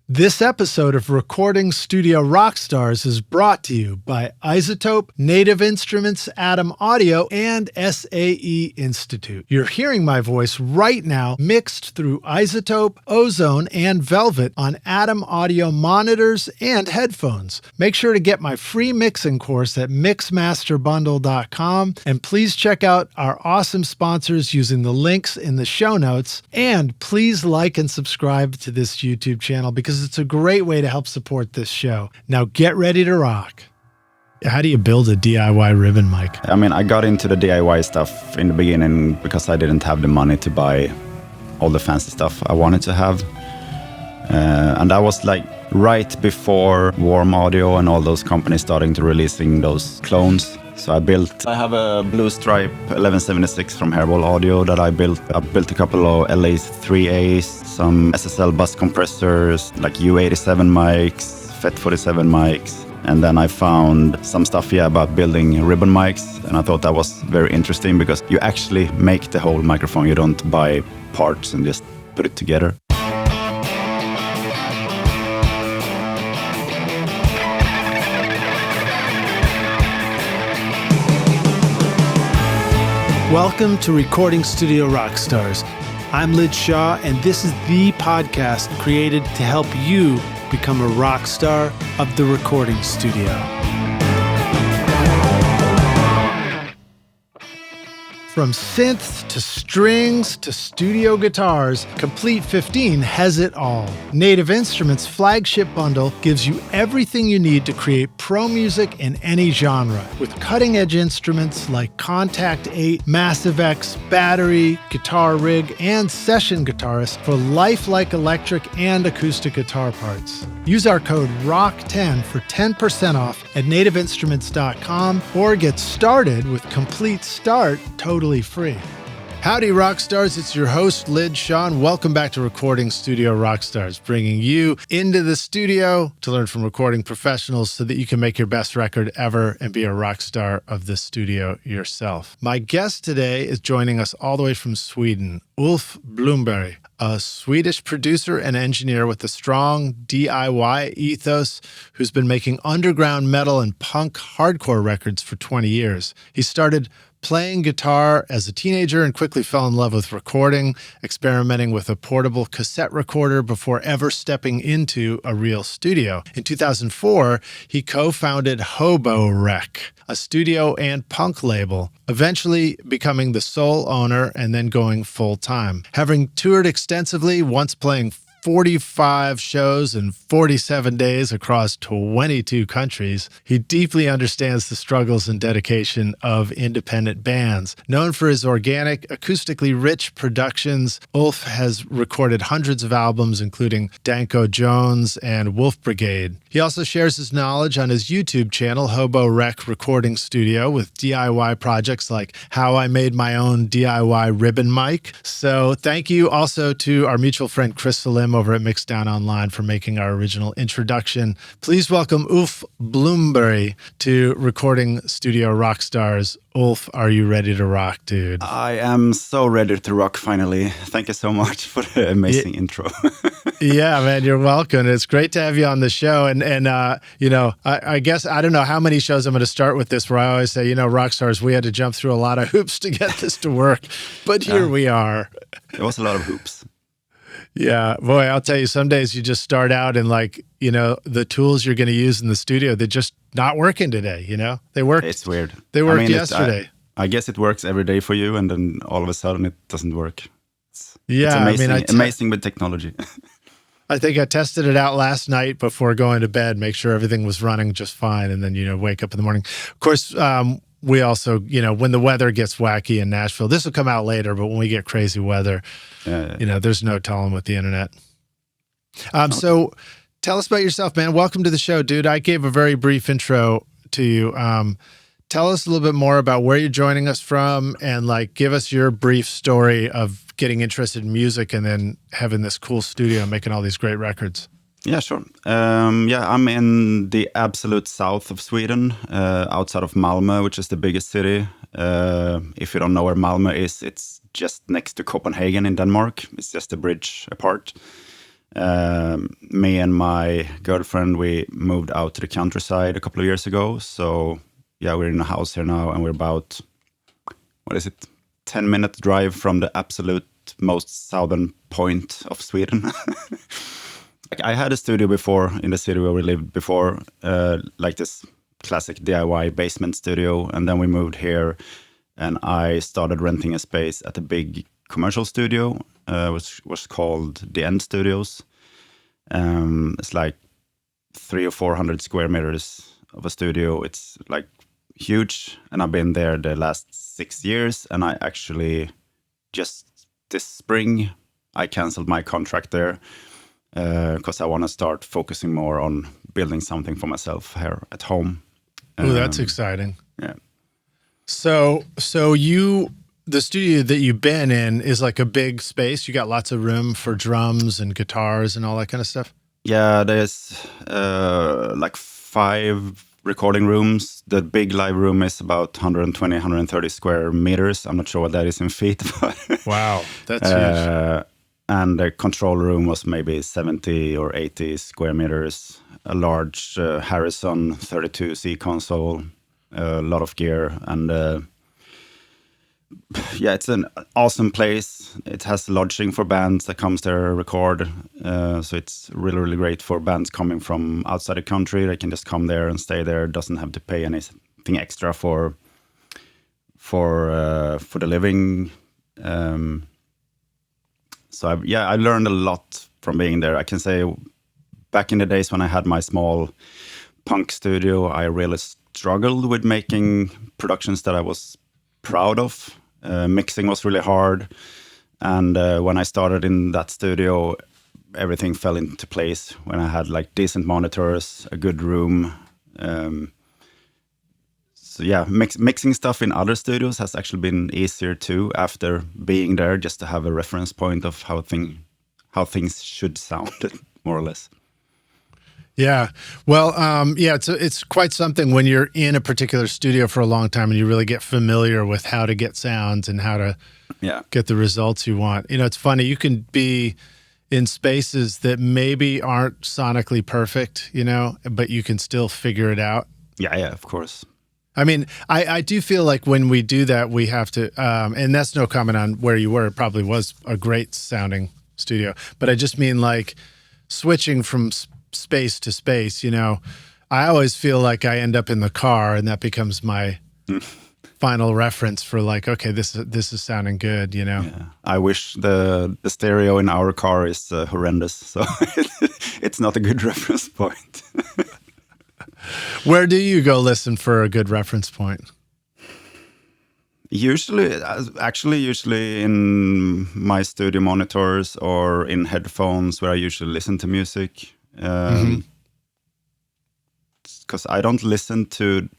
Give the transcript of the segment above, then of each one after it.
This episode of Recording Studio Rockstars is brought to you by iZotope, Native Instruments, Atom Audio, and SAE Institute. You're hearing my voice right now mixed through iZotope, Ozone, and Velvet on Atom Audio monitors and headphones. Make sure to get my free mixing course at mixmasterbundle.com, and please check out our awesome sponsors using the links in the show notes. And please like and subscribe to this YouTube channel because it's a great way to help support this show. Now get ready to rock. How do you build a DIY ribbon mic? I mean, I got into the DIY stuff in the beginning because I didn't have the money to buy all the fancy stuff I wanted to have. And that was like right before Warm Audio and all those companies starting to releasing those clones. So I have a Blue Stripe 1176 from Hairball Audio that I built. I built a couple of LA3As, some SSL bus compressors, like U87 mics, FET47 mics. And then I found some stuff about building ribbon mics. And I thought that was very interesting because you actually make the whole microphone. You don't buy parts and just put it together. Welcome to Recording Studio Rockstars. I'm Lid Shaw, and this is the podcast created to help you become a rock star of the recording studio. From synths to strings to studio guitars, Complete 15 has it all. Native Instruments' flagship bundle gives you everything you need to create pro music in any genre, with cutting-edge instruments like Contact 8, Massive X, battery, guitar rig, and session guitarists for lifelike electric and acoustic guitar parts. Use our code ROCK10 for 10% off at nativeinstruments.com or get started with Complete Start totally free. Howdy, Rockstars. It's your host, Lid Shaw, and welcome back to Recording Studio Rockstars, bringing you into the studio to learn from recording professionals so that you can make your best record ever and be a rock star of the studio yourself. My guest today is joining us all the way from Sweden, Ulf Blomberg, a Swedish producer and engineer with a strong DIY ethos who's been making underground metal and punk hardcore records for 20 years. He started playing guitar as a teenager and quickly fell in love with recording, experimenting with a portable cassette recorder before ever stepping into a real studio. In 2004, he co-founded HoboRec, a studio and punk label, eventually becoming the sole owner and then going full-time. Having toured extensively, once playing 45 shows in 47 days across 22 countries, he deeply understands the struggles and dedication of independent bands. Known for his organic, acoustically rich productions, Ulf has recorded hundreds of albums, including Danko Jones and Wolfbrigade. He also shares his knowledge on his YouTube channel, HoboRec Recording Studio, with DIY projects like how I made my own DIY ribbon mic. So thank you also to our mutual friend Chris Salim over at Mixdown Online for making our original introduction. Please welcome Ulf Blomberg to Recording Studio Rockstars. Ulf, are you ready to rock, dude? I am so ready to rock finally. Thank you so much for the amazing intro. Yeah, man, you're welcome. It's great to have you on the show. And you know, I guess, I don't know how many shows I'm going to start with this where I always say, you know, Rockstars, we had to jump through a lot of hoops to get this to work. But here we are. It was a lot of hoops. Yeah, boy, I'll tell you, some days you just start out and like, you know, the tools you're going to use in the studio, they're just not working today, you know? They worked. It's weird. They worked yesterday. I guess it works every day for you, and then all of a sudden it doesn't work. It's amazing, amazing with technology. I think I tested it out last night before going to bed, make sure everything was running just fine, and then, you know, wake up in the morning. Of course, we also, you know, when the weather gets wacky in Nashville, this will come out later, but when we get crazy weather, you know, there's no telling with the internet. So tell us about yourself, man. Welcome to the show, dude. I gave a very brief intro to you. Tell us a little bit more about where you're joining us from and like give us your brief story of getting interested in music and then having this cool studio and making all these great records. Yeah, sure. I'm in the absolute south of Sweden, outside of Malmö, which is the biggest city. If you don't know where Malmö is, it's just next to Copenhagen in Denmark. It's just a bridge apart. Me and my girlfriend, we moved out to the countryside a couple of years ago. So yeah, we're in a house here now, and we're about, 10-minute drive from the absolute most southern point of Sweden. Like, I had a studio before in the city where we lived before, like this classic DIY basement studio. And then we moved here, and I started renting a space at a big commercial studio, which was called The End Studios. It's like 300 or 400 square meters of a studio. It's like huge, and I've been there the last 6 years. And I actually just this spring I canceled my contract there because I want to start focusing more on building something for myself here at home. Oh, that's exciting. Yeah. So the studio that you've been in is like a big space. You got lots of room for drums and guitars and all that kind of stuff? Yeah, there's like 5 recording rooms. The big live room is about 120, 130 square meters. I'm not sure what that is in feet. But wow, that's huge. And the control room was maybe 70 or 80 square meters. A large Harrison 32C console, a lot of gear, and yeah, it's an awesome place. It has lodging for bands that comes there record. So it's really, really great for bands coming from outside the country. They can just come there and stay there. Doesn't have to pay anything extra for the living. So I learned a lot from being there. I can say back in the days when I had my small punk studio, I really struggled with making productions that I was proud of. Mixing was really hard, and when I started in that studio, everything fell into place when I had like decent monitors, a good room. So yeah, mixing stuff in other studios has actually been easier too after being there, just to have a reference point of how things should sound, more or less. Yeah. Well, it's quite something when you're in a particular studio for a long time and you really get familiar with how to get sounds and how to get the results you want. You know, it's funny, you can be in spaces that maybe aren't sonically perfect, you know, but you can still figure it out. Yeah, of course. I mean, I do feel like when we do that, we have to, and that's no comment on where you were. It probably was a great sounding studio, but I just mean like switching from space to space, you know, I always feel like I end up in the car and that becomes my final reference for like, okay, this is sounding good, you know? Yeah. I wish the stereo in our car is horrendous, so it's not a good reference point. Where do you go listen for a good reference point? Usually in my studio monitors or in headphones where I usually listen to music. Because I don't listen to.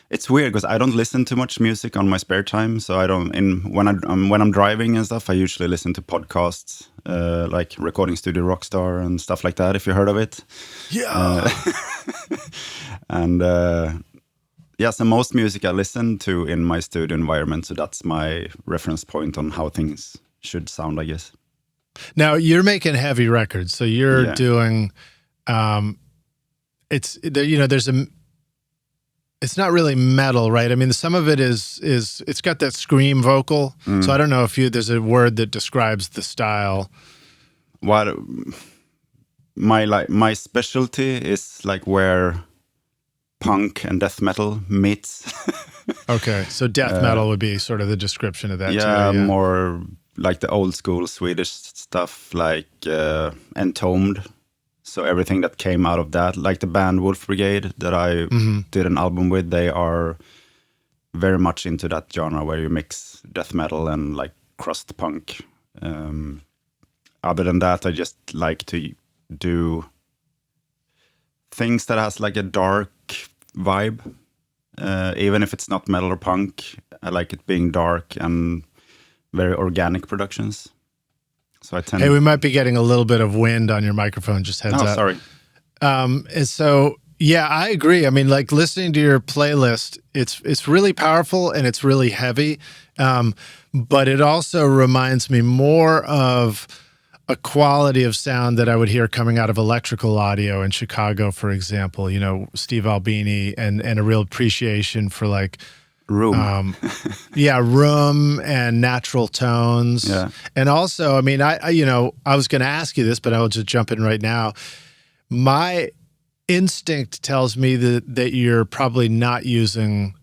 It's weird because I don't listen to much music on my spare time. So I don't. When I'm driving and stuff, I usually listen to podcasts, like Recording Studio Rockstar and stuff like that. If you heard of it, yeah. And so most music I listen to in my studio environment. So that's my reference point on how things should sound, I guess. Now you're making heavy records, so you're doing. It's you know, it's not really metal, right? I mean, some of it is it's got that scream vocal. So I don't know if there's a word that describes the style. What my specialty is like where punk and death metal meets. Okay, so death metal would be sort of the description of that. Yeah, too, more like the old school Swedish stuff, like Entombed. So everything that came out of that, like the band Wolfbrigade that I did an album with, they are very much into that genre where you mix death metal and like crust punk. Other than that, I just like to do things that has like a dark vibe. Even if it's not metal or punk, I like it being dark and very organic productions. So I tend. Hey, we might be getting a little bit of wind on your microphone. Just heads up. Sorry. And so, yeah, I agree. I mean, like listening to your playlist, it's really powerful and it's really heavy. But it also reminds me more of a quality of sound that I would hear coming out of electrical audio in Chicago, for example, you know, Steve Albini, and a real appreciation for like room. Room and natural tones. Yeah. And also, I mean, I was going to ask you this, but I'll just jump in right now. My instinct tells me that you're probably not using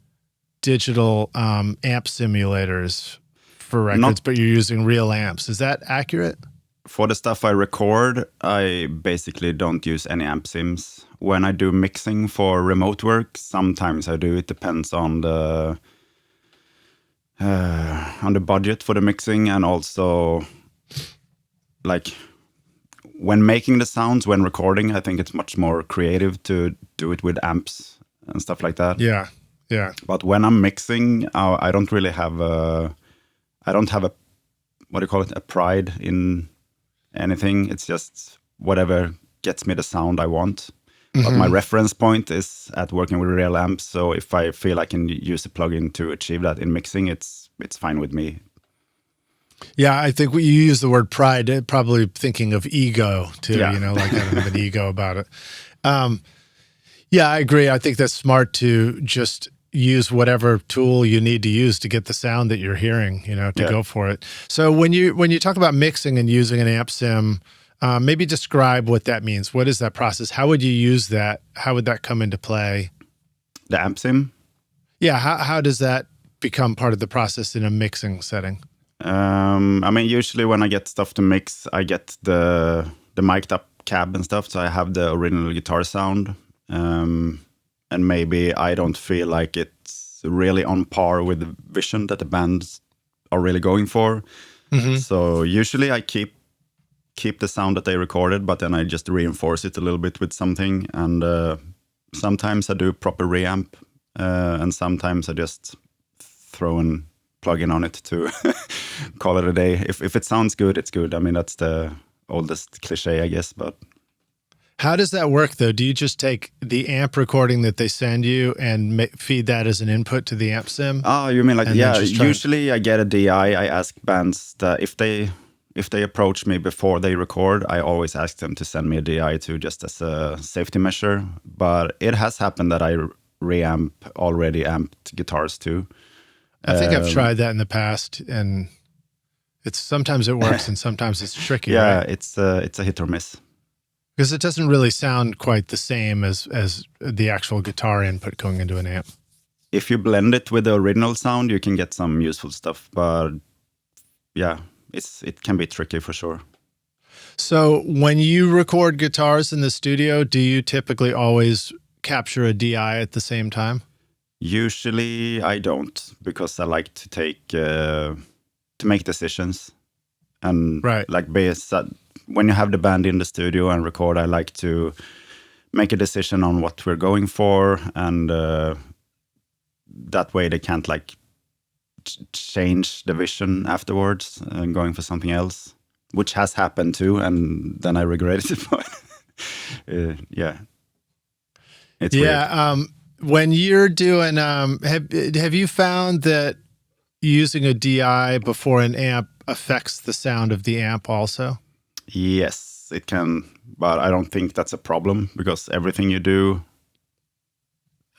digital amp simulators for records, but you're using real amps. Is that accurate? For the stuff I record, I basically don't use any amp sims. When I do mixing for remote work, sometimes I do. It depends on the budget for the mixing, and also like when making the sounds, when recording, I think it's much more creative to do it with amps and stuff like that. Yeah. But when I'm mixing, I don't really have what do you call it, a pride in anything. It's just whatever gets me the sound I want. But my reference point is at working with real amps. So if I feel I can use a plugin to achieve that in mixing, it's fine with me. Yeah, I think when you use the word pride, probably thinking of ego too, Yeah. you know, like having an ego about it. Yeah, I agree. I think that's smart to just use whatever tool you need to use to get the sound that you're hearing, you know, to go for it. So when you talk about mixing and using an amp sim, maybe describe what that means. What is that process? How would you use that? How would that come into play? The amp sim? Yeah, how does that become part of the process in a mixing setting? I mean, usually when I get stuff to mix, I get the mic'd up cab and stuff, so I have the original guitar sound. And maybe I don't feel like it's really on par with the vision that the bands are really going for. So usually I keep the sound that they recorded, but then I just reinforce it a little bit with something. And sometimes I do proper reamp, and sometimes I just throw a plug-in on it to call it a day. If it sounds good, it's good. I mean, that's the oldest cliche, I guess, but... How does that work, though? Do you just take the amp recording that they send you and feed that as an input to the amp sim? Oh, you mean like, yeah, usually I get a DI. I ask bands that if they approach me before they record, I always ask them to send me a DI too, just as a safety measure. But it has happened that I reamp already amped guitars too. I think I've tried that in the past, and sometimes it works and sometimes it's tricky. Yeah, right? it's a hit or miss. Because it doesn't really sound quite the same as the actual guitar input going into an amp. If you blend it with the original sound, you can get some useful stuff. But yeah, it can be tricky for sure. So when you record guitars in the studio, do you typically always capture a DI at the same time? Usually I don't, because I like to make decisions. And like when you have the band in the studio and record, I like to make a decision on what we're going for, and that way they can't like change the vision afterwards and going for something else, which has happened too, and then I regretted it. Yeah, it's weird. When you're doing, have you found that using a DI before an amp affects the sound of the amp also? Yes, it can, but I don't think that's a problem, because everything you do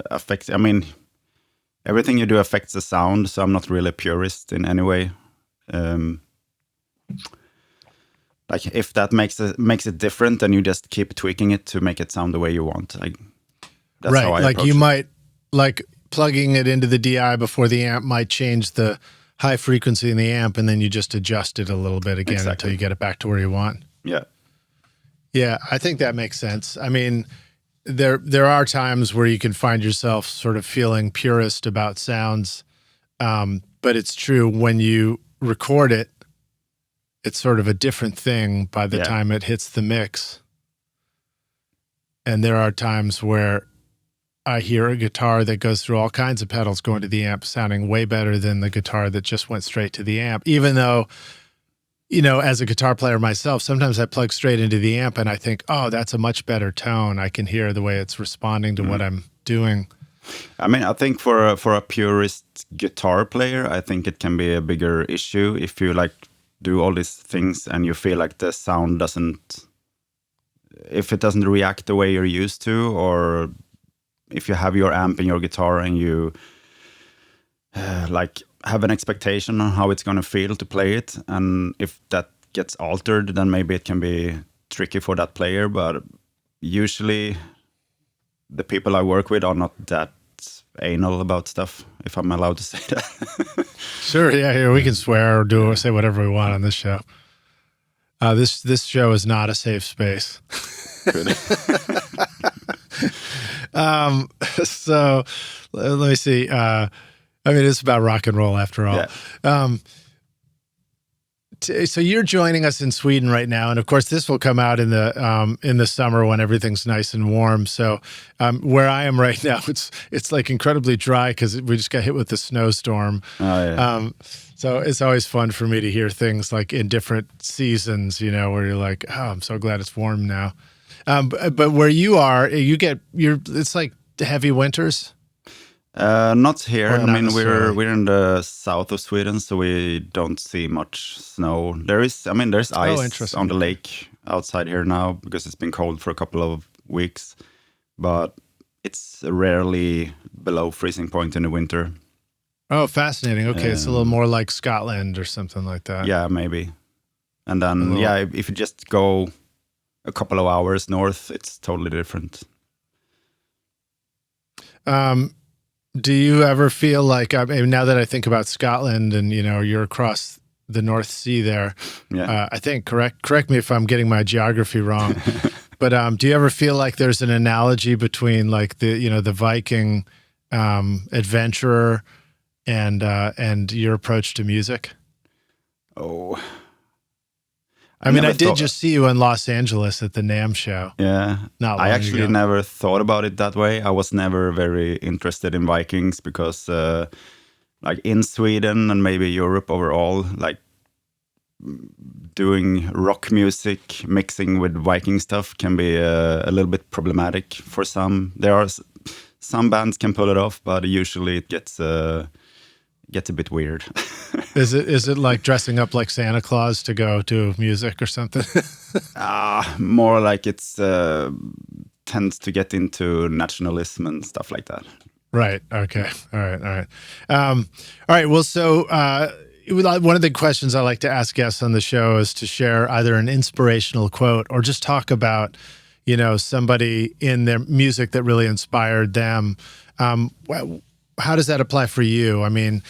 affects the sound, so I'm not really a purist in any way. Like if that makes it different, then you just keep tweaking it to make it sound the way you want. That's how I like approach you it. might, like plugging it into the DI before the amp might change the high frequency in the amp, and then you just adjust it a little bit again until you get it back to where you want. Yeah, I think that makes sense. I mean, there are times where you can find yourself sort of feeling purist about sounds, but it's true, when you record it, it's sort of a different thing by the time it hits the mix. And there are times where I hear a guitar that goes through all kinds of pedals going to the amp sounding way better than the guitar that just went straight to the amp. Even though, you know, as a guitar player myself, sometimes I plug straight into the amp and I think, oh, that's a much better tone. I can hear the way it's responding to what I'm doing. I mean, I think for a purist guitar player, I think it can be a bigger issue if you like do all these things and you feel like the sound doesn't react the way you're used to, or if you have your amp and your guitar and you like have an expectation on how it's going to feel to play it, and if that gets altered, then maybe it can be tricky for that player. But usually the people I work with are not that anal about stuff, if I'm allowed to say that. Sure, yeah, here we can swear or say whatever we want on this show. This show is not a safe space. So let me see. I mean, it's about rock and roll after all. Yeah. So you're joining us in Sweden right now, and of course, this will come out in the summer when everything's nice and warm. So where I am right now, it's like incredibly dry because we just got hit with the snowstorm. Oh, yeah. So it's always fun for me to hear things like in different seasons, you know, where you're like, oh, I'm so glad it's warm now. But where you are, it's like heavy winters. Not here. Or I not mean, necessarily. we're in the south of Sweden, so we don't see much snow. There's ice interesting. on the lake outside here now because it's been cold for a couple of weeks, but it's rarely below freezing point in the winter. Oh, fascinating. Okay, it's a little more like Scotland or something like that. Yeah, maybe. And then, if you just go a couple of hours north, it's totally different. Do you ever feel like, I mean, now that I think about Scotland and, you know, you're across the North Sea there, I think, correct me if I'm getting my geography wrong, but do you ever feel like there's an analogy between like the Viking adventurer and your approach to music? Oh, I mean, I did just see you in Los Angeles at the NAMM show. Yeah. Not long I actually ago. never thought about it that way. I was never very interested in Vikings because like in Sweden and maybe Europe overall, like doing rock music, mixing with Viking stuff can be a little bit problematic for some. There are some bands can pull it off, but usually it gets a bit weird. Is it like dressing up like Santa Claus to go to music or something? More like it's tends to get into nationalism and stuff like that. Right. Okay. All right. All right. Well, so one of the questions I like to ask guests on the show is to share either an inspirational quote or just talk about, you know, somebody in their music that really inspired them. How does that apply for you? I mean,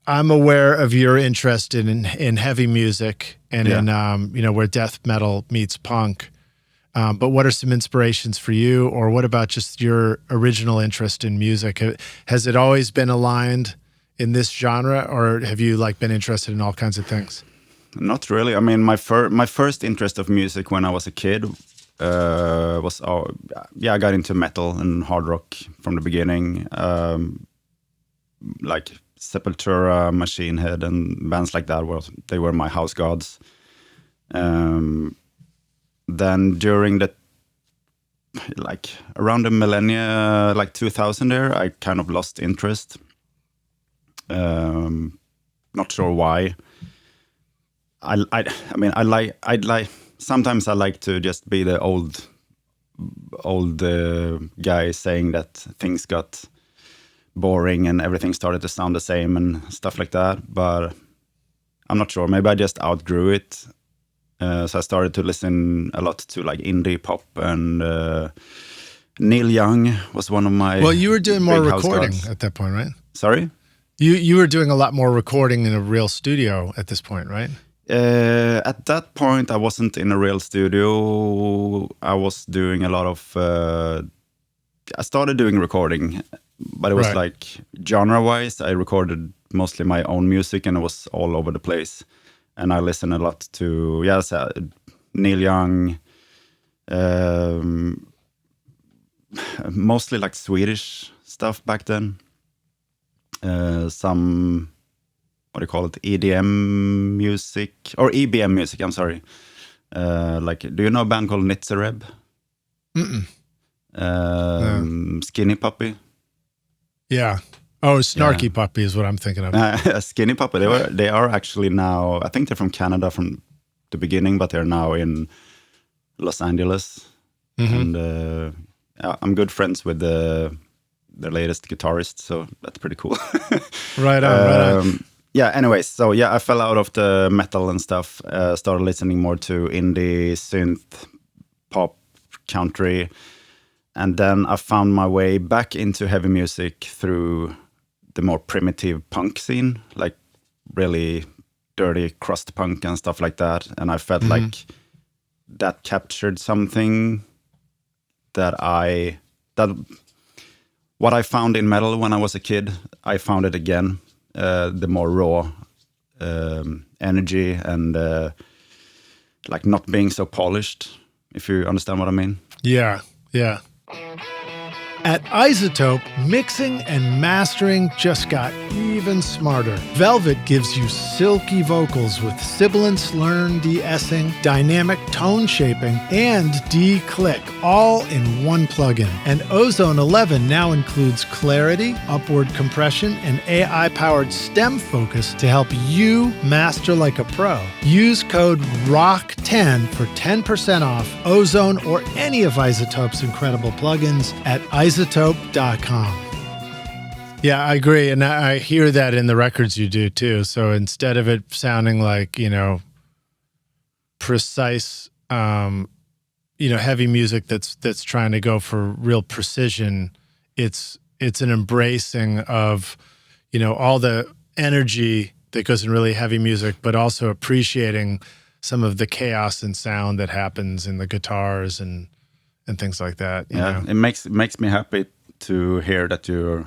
I'm aware of your interest in heavy music and in you know, where death metal meets punk. But what are some inspirations for you, or what about just your original interest in music? Has it always been aligned in this genre, or have you like been interested in all kinds of things? Not really. I mean, my first interest of music when I was a kid was I got into metal and hard rock from the beginning, like Sepultura, Machine Head, and bands like that. They were my house gods. Then during like around the millennia, like 2000 there, I kind of lost interest. Not sure why. Sometimes I like to just be the old guy saying that things got boring and everything started to sound the same and stuff like that. But I'm not sure. Maybe I just outgrew it. So I started to listen a lot to like indie pop, and Neil Young was one of my. Well, you were doing more big house recording gods. at that point, right? Sorry? You were doing a lot more recording in a real studio at this point, right? At that point, I wasn't in a real studio. I was doing a lot of. I started doing recording, but it was Right. like genre-wise. I recorded mostly my own music, and it was all over the place. And I listened a lot to Neil Young, mostly like Swedish stuff back then. Some, what do you call it, EDM music, or EBM music, I'm sorry. Like, do you know a band called Nitzereb? Mm-mm. Skinny Puppy? Yeah. Oh, Snarky Puppy is what I'm thinking of. Skinny Puppy. They are actually now, I think they're from Canada from the beginning, but they're now in Los Angeles. And I'm good friends with their latest guitarist, so that's pretty cool. Right on. Yeah, anyways, so I fell out of the metal and stuff, started listening more to indie, synth, pop, country, and then I found my way back into heavy music through the more primitive punk scene, like really dirty crust punk and stuff like that, and I felt like that captured something that what I found in metal when I was a kid, I found it again. The more raw energy and like not being so polished, if you understand what I mean. Yeah. At Isotope, mixing and mastering just got even smarter. Velvet gives you silky vocals with sibilance, slurn, de-essing, dynamic tone shaping, and de-click, all in one plugin. And Ozone 11 now includes clarity, upward compression, and AI-powered stem focus to help you master like a pro. Use code ROCK10 for 10% off Ozone or any of Isotope's incredible plugins at isotope.com. Yeah, I agree. And I hear that in the records you do too. So instead of it sounding like, precise, heavy music that's trying to go for real precision, it's an embracing of, all the energy that goes in really heavy music, but also appreciating some of the chaos and sound that happens in the guitars and things like that. You know? It makes me happy to hear that you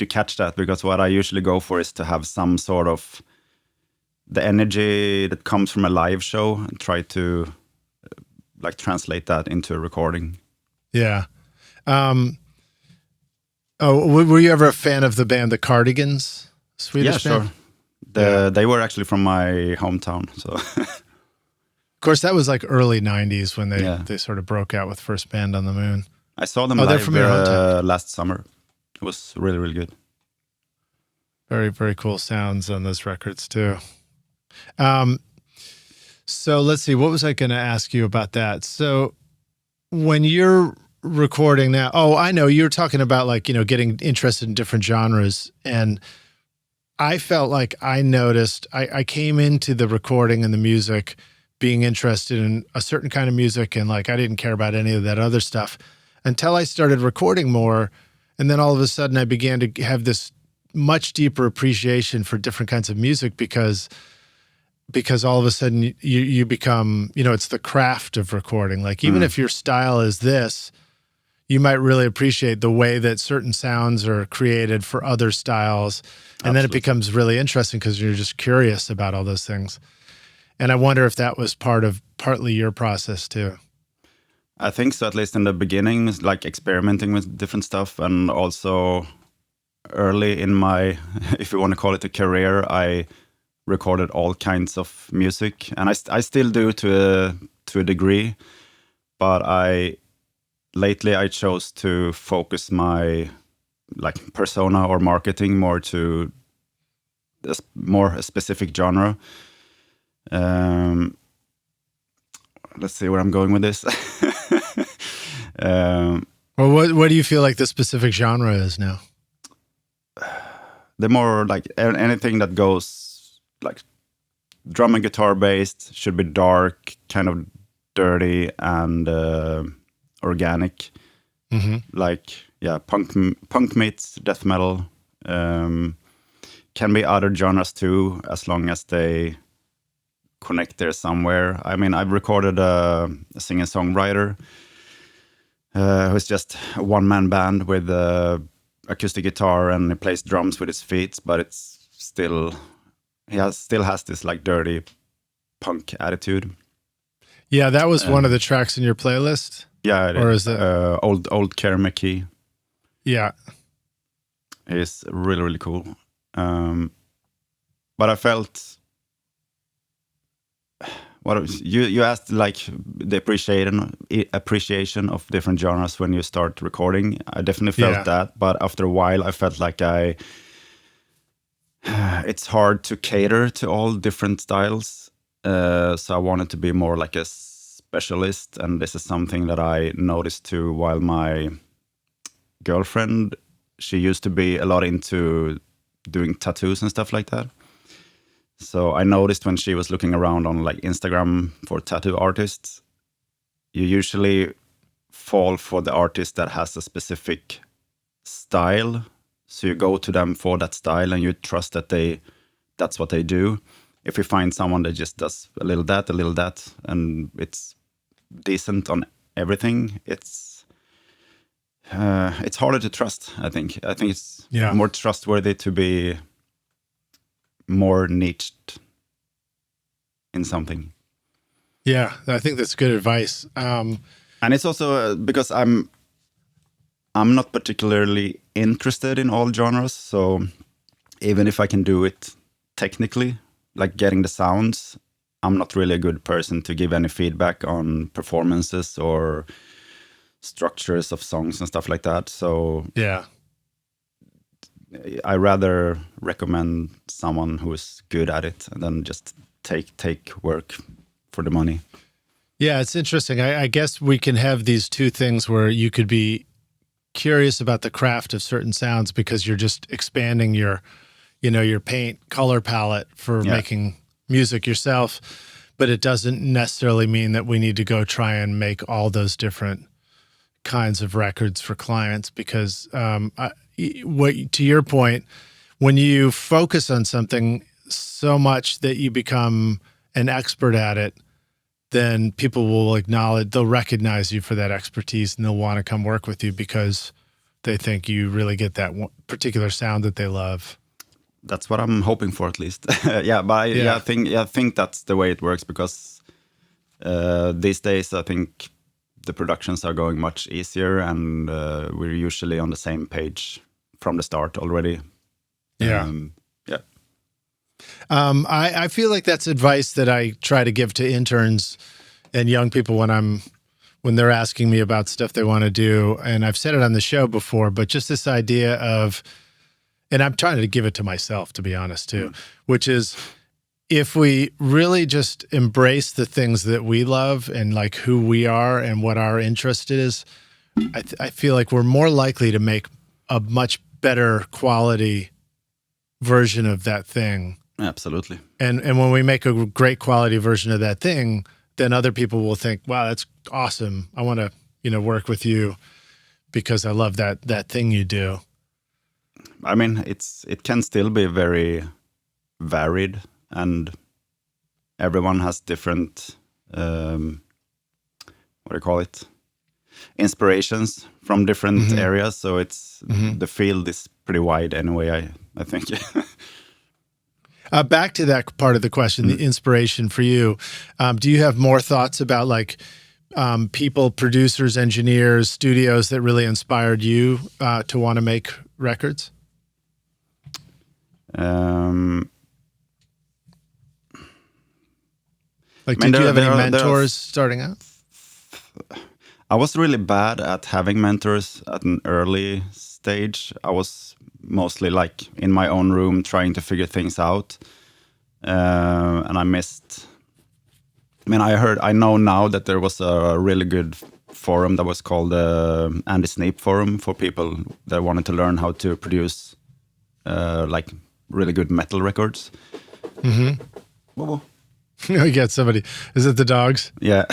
catch that, because what I usually go for is to have some sort of the energy that comes from a live show and try to translate that into a recording. Yeah. Were you ever a fan of the band The Cardigans? Swedish band? Sure. They were actually from my hometown, so. Of course, that was like early 90s when they sort of broke out with First Band on the Moon. I saw them live last summer. It was really, really good. Very, very cool sounds on those records too. So let's see, what was I going to ask you about that? So when you're recording now, I know you were talking about getting interested in different genres, and I felt like I noticed, I came into the recording and the music being interested in a certain kind of music, and I didn't care about any of that other stuff until I started recording more. And then all of a sudden I began to have this much deeper appreciation for different kinds of music because all of a sudden you become, it's the craft of recording. Even if your style is this, you might really appreciate the way that certain sounds are created for other styles. And then it becomes really interesting because you're just curious about all those things. And I wonder if that was partly your process too. I think so, at least in the beginning, experimenting with different stuff. And also early in my, if you want to call it a career, I recorded all kinds of music. And I still do to a degree. But lately I chose to focus my persona or marketing more to a specific genre. Let's see where I'm going with this. Well, what do you feel like the specific genre is now? The more anything that goes drum and guitar based, should be dark, kind of dirty and organic. Punk meets death metal. Can be other genres too, as long as they connect there somewhere. I mean, I've recorded a singer-songwriter who's just a one-man band with acoustic guitar, and he plays drums with his feet, but it's still has this dirty punk attitude. Yeah, that was one of the tracks in your playlist. Yeah, or is it old Kerr McKee? Yeah, he's really, really cool. But I felt You asked like the appreciation of different genres when you start recording. I definitely felt that, but after a while, I felt like it's hard to cater to all different styles. So I wanted to be more like a specialist, and this is something that I noticed too. While my girlfriend, she used to be a lot into doing tattoos and stuff like that. So I noticed when she was looking around on like Instagram for tattoo artists, you usually fall for the artist that has a specific style. So you go to them for that style and you trust that that's what they do. If you find someone that just does a little that, and it's decent on everything, it's harder to trust, I think. I think it's more trustworthy to be more niched in something. Yeah, I think that's good advice. And it's also because I'm not particularly interested in all genres. So even if I can do it technically, like getting the sounds, I'm not really a good person to give any feedback on performances or structures of songs and stuff like that. So yeah, I rather recommend someone who is good at it and then just take work for the money. Yeah, it's interesting. I guess we can have these two things where you could be curious about the craft of certain sounds because you're just expanding your paint color palette for making music yourself, but it doesn't necessarily mean that we need to go try and make all those different kinds of records for clients because to your point, when you focus on something so much that you become an expert at it, then people will they'll recognize you for that expertise and they'll want to come work with you because they think you really get that one particular sound that they love. That's what I'm hoping for, at least. I think that's the way it works because these days I think the productions are going much easier and we're usually on the same page from the start already. I feel like that's advice that I try to give to interns and young people when they're asking me about stuff they want to do. And I've said it on the show before, but just this idea of, and I'm trying to give it to myself, to be honest, too, which is if we really just embrace the things that we love and like who we are and what our interest is, I feel like we're more likely to make a much better quality version of that thing. Absolutely. And when we make a great quality version of that thing, then other people will think, wow, that's awesome. I want to, work with you because I love that thing you do. I mean, it can still be very varied and everyone has different, inspirations from different areas. So it's, the field is pretty wide anyway, I think. Back to that part of the question, the inspiration for you. Do you have more thoughts about people, producers, engineers, studios that really inspired you to want to make records? Did you have any mentors starting out? I was really bad at having mentors at an early stage. I was mostly in my own room trying to figure things out. And I know now that there was a really good forum that was called the Andy Sneap forum for people that wanted to learn how to produce really good metal records. You got somebody. Is it the dogs? Yeah.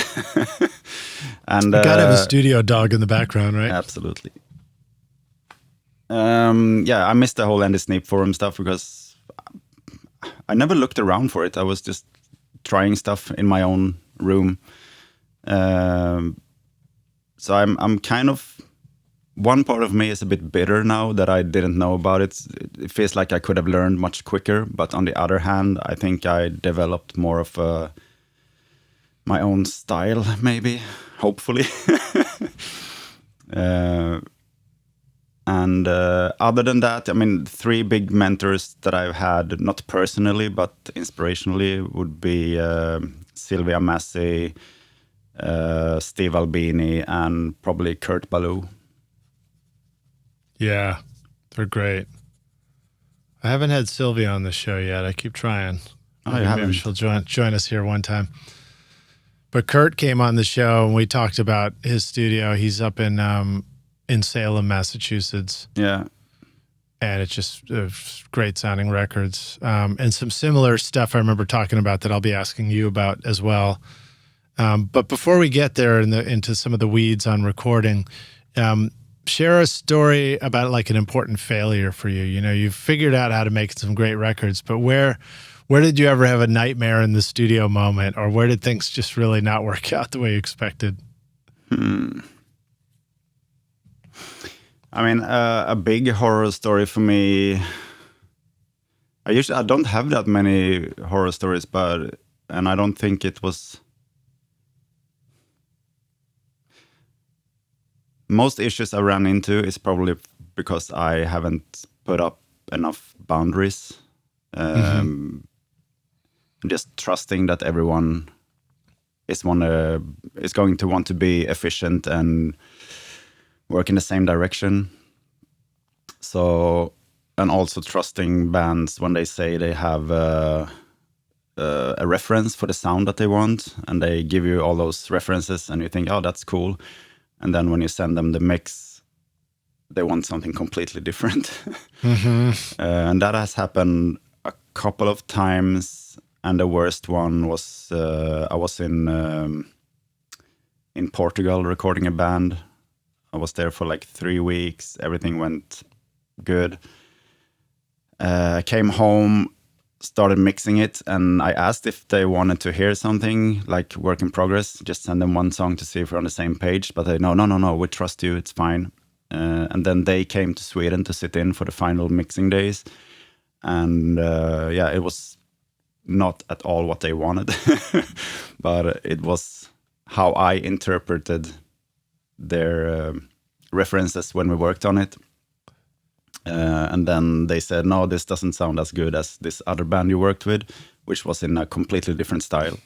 And you gotta have a studio dog in the background, right? Absolutely. I missed the whole Andy Sneap forum stuff because I never looked around for it. I was just trying stuff in my own room. So I'm kind of, one part of me is a bit bitter now that I didn't know about it. It feels like I could have learned much quicker. But on the other hand, I think I developed more of my own style, maybe, hopefully. And And other than that, I mean, 3 big mentors that I've had, not personally, but inspirationally, would be Sylvia, Massy, Steve Albini, and probably Kurt Ballou. Yeah, they're great. I haven't had Sylvia on the show yet. I keep trying. Maybe she'll join us here one time. But Kurt came on the show and we talked about his studio. He's up in Salem, Massachusetts. Yeah. And it's just great sounding records. And some similar stuff I remember talking about that I'll be asking you about as well. But before we get there into some of the weeds on recording, share a story about like an important failure for you. You know, you've figured out how to make some great records, but where did you ever have a nightmare in the studio moment, or where did things just really not work out the way you expected? I mean, a big horror story for me. I don't have that many horror stories, and I don't think it was. Most issues I ran into is probably because I haven't put up enough boundaries. Just trusting that everyone is going to want to be efficient and work in the same direction. So, and also trusting bands when they say they have a reference for the sound that they want, and they give you all those references, and you think, oh, that's cool. And then when you send them the mix, they want something completely different. And that has happened a couple of times. And the worst one was I was in Portugal recording a band. I was there for like 3 weeks. Everything went good. I came home, started mixing it, and I asked if they wanted to hear something like work in progress. Just send them one song to see if we're on the same page. But they no, we trust you, it's fine. And then they came to Sweden to sit in for the final mixing days. And it was not at all what they wanted, but it was how I interpreted their references when we worked on it. And then they said, no, this doesn't sound as good as this other band you worked with, which was in a completely different style.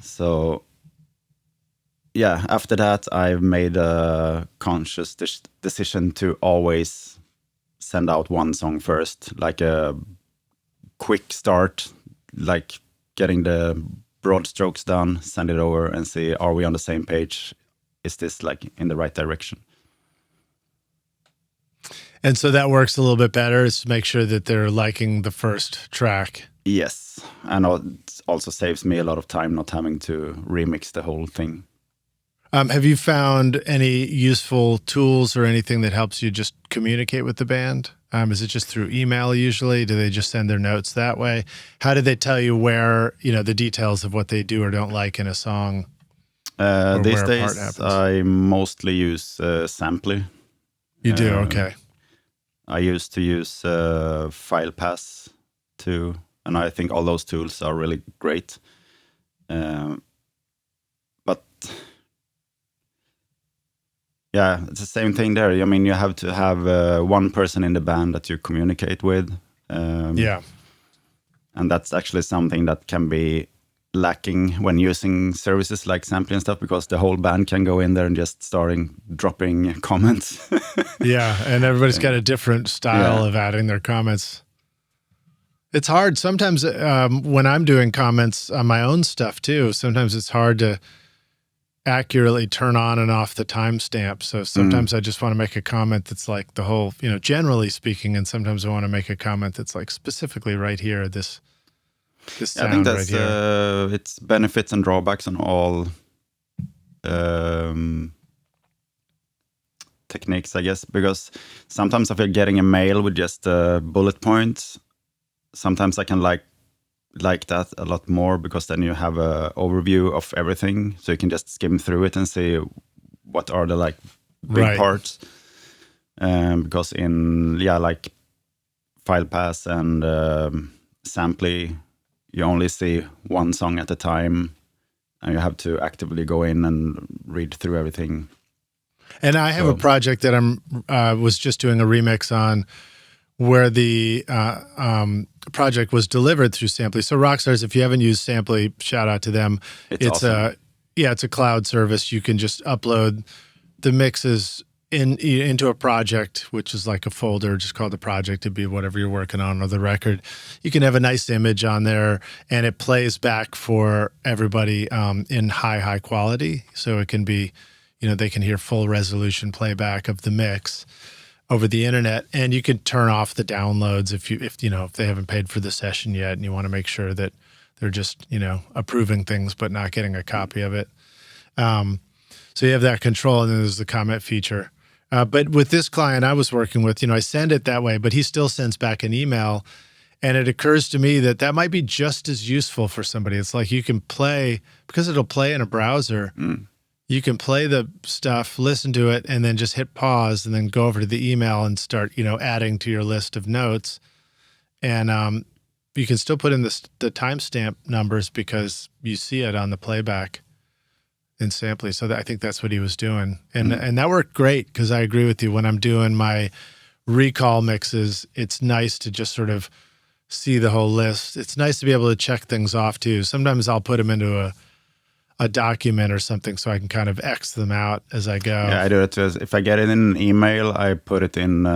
So, yeah, after that, I've made a conscious decision to always send out one song first, like a quick start, like getting the broad strokes done, send it over and see, are we on the same page? Is this like in the right direction? And so that works a little bit better, is to make sure that they're liking the first track. Yes. And it also saves me a lot of time not having to remix the whole thing. Have you found any useful tools or anything that helps you just communicate with the band? Is it just through email usually? Do they just send their notes that way? How do they tell you where, the details of what they do or don't like in a song? These days, I mostly use Samply. You do? Okay. I used to use FilePass too, and I think all those tools are really great. But yeah, it's the same thing there. I mean, you have to have one person in the band that you communicate with. Yeah. And that's actually something that can be lacking when using services like Samply and stuff, because the whole band can go in there and just dropping comments. Yeah, and everybody's got a different style of adding their comments. It's hard sometimes when I'm doing comments on my own stuff too. Sometimes it's hard to accurately turn on and off the timestamp. So sometimes I just want to make a comment that's like the whole, generally speaking, and sometimes I want to make a comment that's like specifically right here, this sound. I think that's right here. It's benefits and drawbacks on all techniques, I guess, because sometimes if you're getting a mail with just bullet points, sometimes I can like that a lot more, because then you have a overview of everything, so you can just skim through it and see what are the big parts. Because in like FilePass and Samply, you only see one song at a time, and you have to actively go in and read through everything. And I have a project that was just doing a remix on, where the project was delivered through Samply. So Rockstars, if you haven't used Samply, shout out to them. It's awesome. It's a cloud service. You can just upload the mixes into a project, which is like a folder, just called the project. It'd be whatever you're working on or the record. You can have a nice image on there, and it plays back for everybody in high quality. So it can be, they can hear full resolution playback of the mix over the internet, and you can turn off the downloads if they haven't paid for the session yet, and you want to make sure that they're just approving things but not getting a copy of it. So you have that control, and then there's the comment feature. But with this client I was working with, I send it that way, but he still sends back an email, and it occurs to me that might be just as useful for somebody. It's like you can play, because it'll play in a browser. You can play the stuff, listen to it, and then just hit pause and then go over to the email and start, adding to your list of notes. And you can still put in the timestamp numbers because you see it on the playback in Samply. So I think that's what he was doing. And that worked great, because I agree with you. When I'm doing my recall mixes, it's nice to just sort of see the whole list. It's nice to be able to check things off too. Sometimes I'll put them into a document or something so I can kind of X them out as I go. Yeah, I do it too. If I get it in an email, I put it in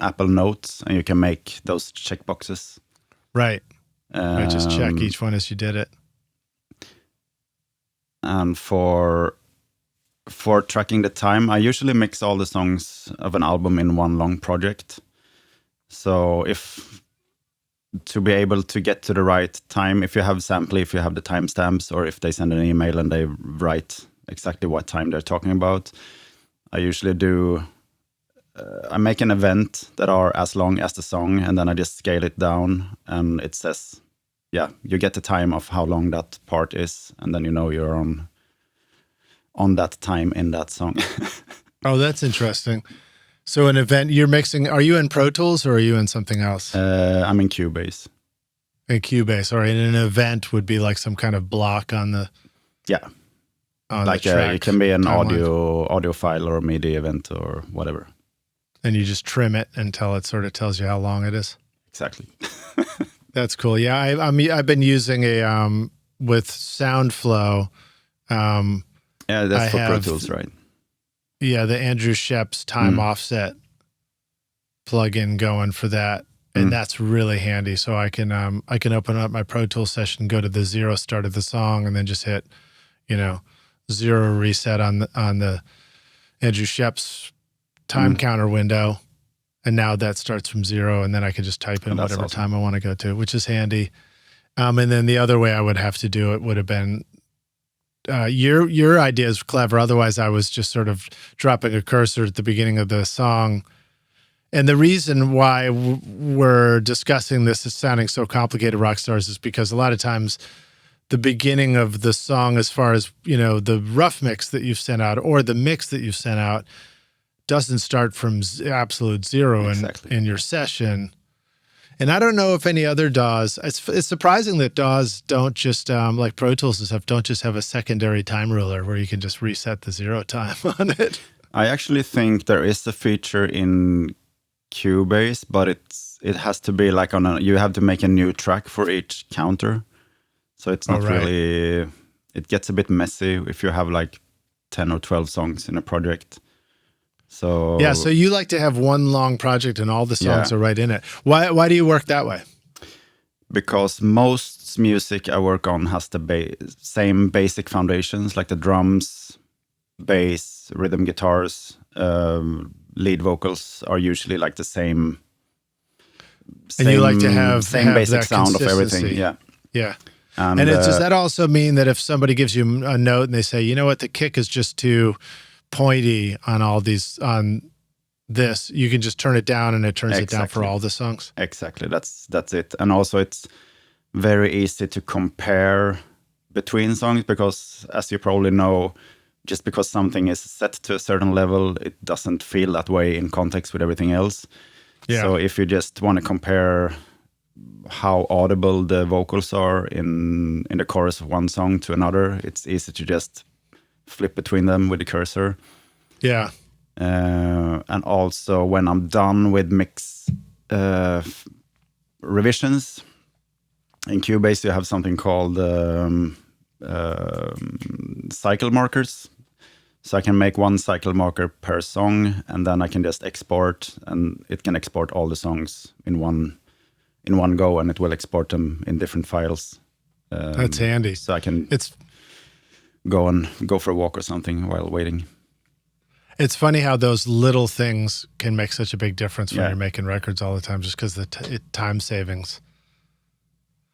Apple Notes, and you can make those checkboxes. Right. I just check each one as you did it. And for tracking the time, I usually mix all the songs of an album in one long project. So to be able to get to the right time, if you have Samply, if you have the timestamps, or if they send an email and they write exactly what time they're talking about, I usually I make an event that are as long as the song, and then I just scale it down, and it says, you get the time of how long that part is, and then you're on that time in that song. Oh, that's interesting. So an event you're mixing, are you in Pro Tools or are you in something else? I'm in Cubase. In Cubase, or an event would be like some kind of block on the like the track. It can be an timeline. audio file or a MIDI event or whatever. And you just trim it until it sort of tells you how long it is. Exactly. That's cool. Yeah, I've been using with SoundFlow. That's for Pro Tools, right? Yeah, the Andrew Shepp's time offset plugin going for that, and that's really handy. So I can open up my Pro Tools session, go to the 0 start of the song, and then just hit, 0 reset on the Andrew Shepp's time counter window, and now that starts from 0, and then I can just type in whatever time I want to go to, which is handy. And then the other way I would have to do it would have been. Your idea is clever. Otherwise, I was just sort of dropping a cursor at the beginning of the song. And the reason why we're discussing this is sounding so complicated, Rockstars, is because a lot of times the beginning of the song, as far as, the rough mix that you've sent out or the mix that you've sent out, doesn't start from absolute 0 in your session. And I don't know if any other DAWs, it's surprising that DAWs don't just, like Pro Tools and stuff, don't just have a secondary time ruler where you can just reset the 0 time on it. I actually think there is a feature in Cubase, but it has to be like you have to make a new track for each counter. So it's not really, it gets a bit messy if you have like 10 or 12 songs in a project. So so you like to have one long project and all the songs are right in it. Why do you work that way? Because most music I work on has the same basic foundations, like the drums, bass, rhythm guitars, lead vocals are usually like the same. And you like to have basic sound of everything. Yeah. And does that also mean that if somebody gives you a note and they say, you know what, the kick is just too pointy on this, you can just turn it down and it turns it down for all the songs? Exactly. That's it. And also it's very easy to compare between songs because, as you probably know, just because something is set to a certain level, it doesn't feel that way in context with everything else. Yeah. So if you just want to compare how audible the vocals are in the chorus of one song to another, it's easy to just flip between them with the cursor. Yeah. And also when I'm done with mix revisions, in Cubase you have something called cycle markers. So I can make one cycle marker per song, and then I can just export, and it can export all the songs in one go, and it will export them in different files. That's handy. So I can go for a walk or something while waiting. It's funny how those little things can make such a big difference when you're making records all the time, just because the time savings.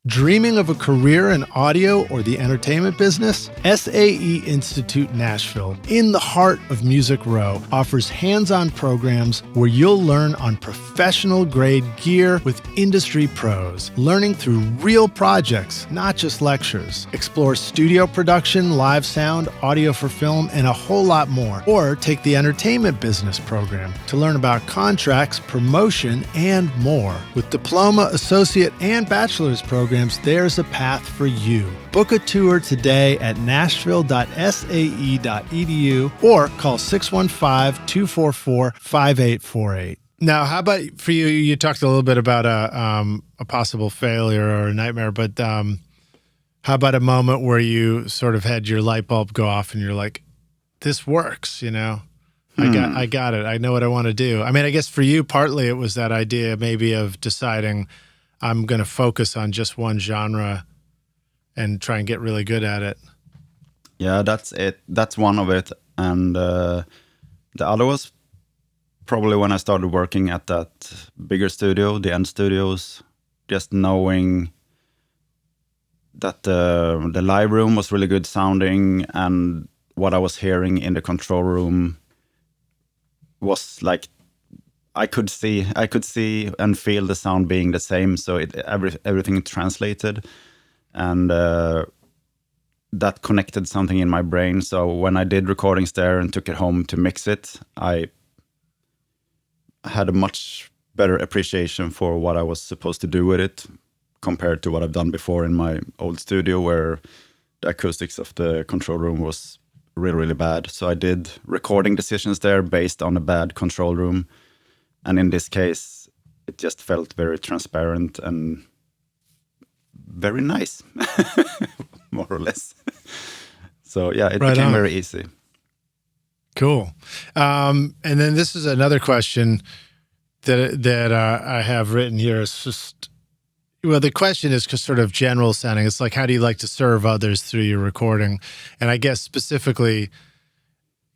Dreaming of a career in audio or the entertainment business? SAE Institute Nashville, in the heart of Music Row, offers hands-on programs where you'll learn on professional-grade gear with industry pros, learning through real projects, not just lectures. Explore studio production, live sound, audio for film, and a whole lot more. Or take the entertainment business program to learn about contracts, promotion, and more. With diploma, associate, and bachelor's programs, there's a path for you. Book a tour today at nashville.sae.edu or call 615-244-5848. Now, how about for you? You talked a little bit about a possible failure or a nightmare, but how about a moment where you sort of had your light bulb go off and you're like, this works, you know? I got it. I know what I want to do. I mean, I guess for you, partly it was that idea maybe of deciding I'm going to focus on just one genre and try and get really good at it. Yeah, that's it. That's one of it. And the other was probably when I started working at that bigger studio, the End Studios, just knowing that the live room was really good sounding, and what I was hearing in the control room was like, I could see and feel the sound being the same, so everything translated, and that connected something in my brain. So when I did recordings there and took it home to mix it, I had a much better appreciation for what I was supposed to do with it compared to what I've done before in my old studio, where the acoustics of the control room was really, really bad. So I did recording decisions there based on a bad control room. And in this case, it just felt very transparent and very nice, more or less. So yeah, it became very easy. Cool. And then this is another question that I have written here. It's just, well, the question is just sort of general sounding. It's like, how do you like to serve others through your recording? And I guess specifically,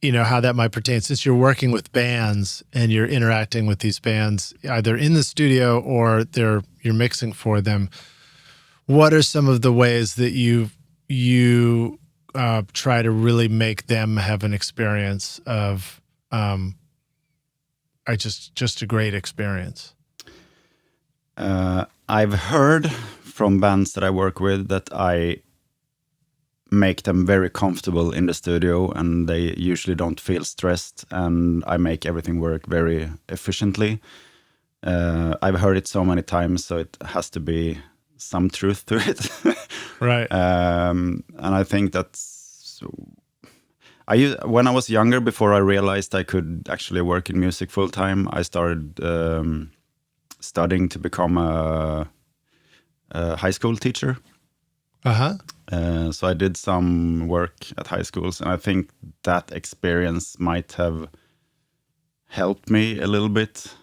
you know, how that might pertain, since you're working with bands and you're interacting with these bands either in the studio or you're mixing for them. What are some of the ways that you try to really make them have an experience of just a great experience? I've heard from bands that I work with that I make them very comfortable in the studio, and they usually don't feel stressed, and I make everything work very efficiently. I've heard it so many times, so it has to be some truth to it. Right. And I think that's... when I was younger, before I realized I could actually work in music full time, I started studying to become a high school teacher. So I did some work at high schools, and I think that experience might have helped me a little bit,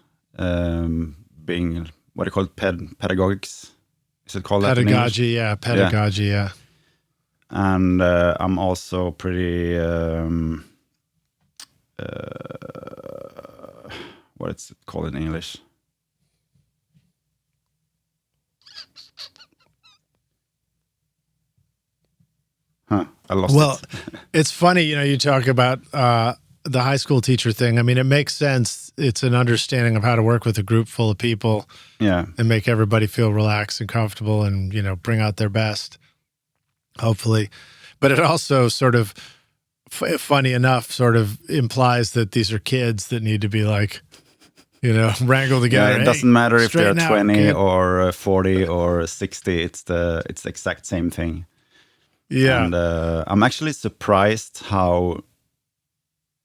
being what do you call it, pedagogics? Is it called pedagogy? Yeah, pedagogy. Yeah. And I'm also pretty what is it called in English? I lost it. It's funny, you know, you talk about the high school teacher thing. I mean, it makes sense. It's an understanding of how to work with a group full of people, and make everybody feel relaxed and comfortable, and, you know, bring out their best, hopefully. But it also sort of, funny enough, sort of implies that these are kids that need to be like, you know, wrangled together. Yeah, it doesn't matter if they're 20 or 40 or 60. It's the exact same thing. Yeah. And I'm actually surprised how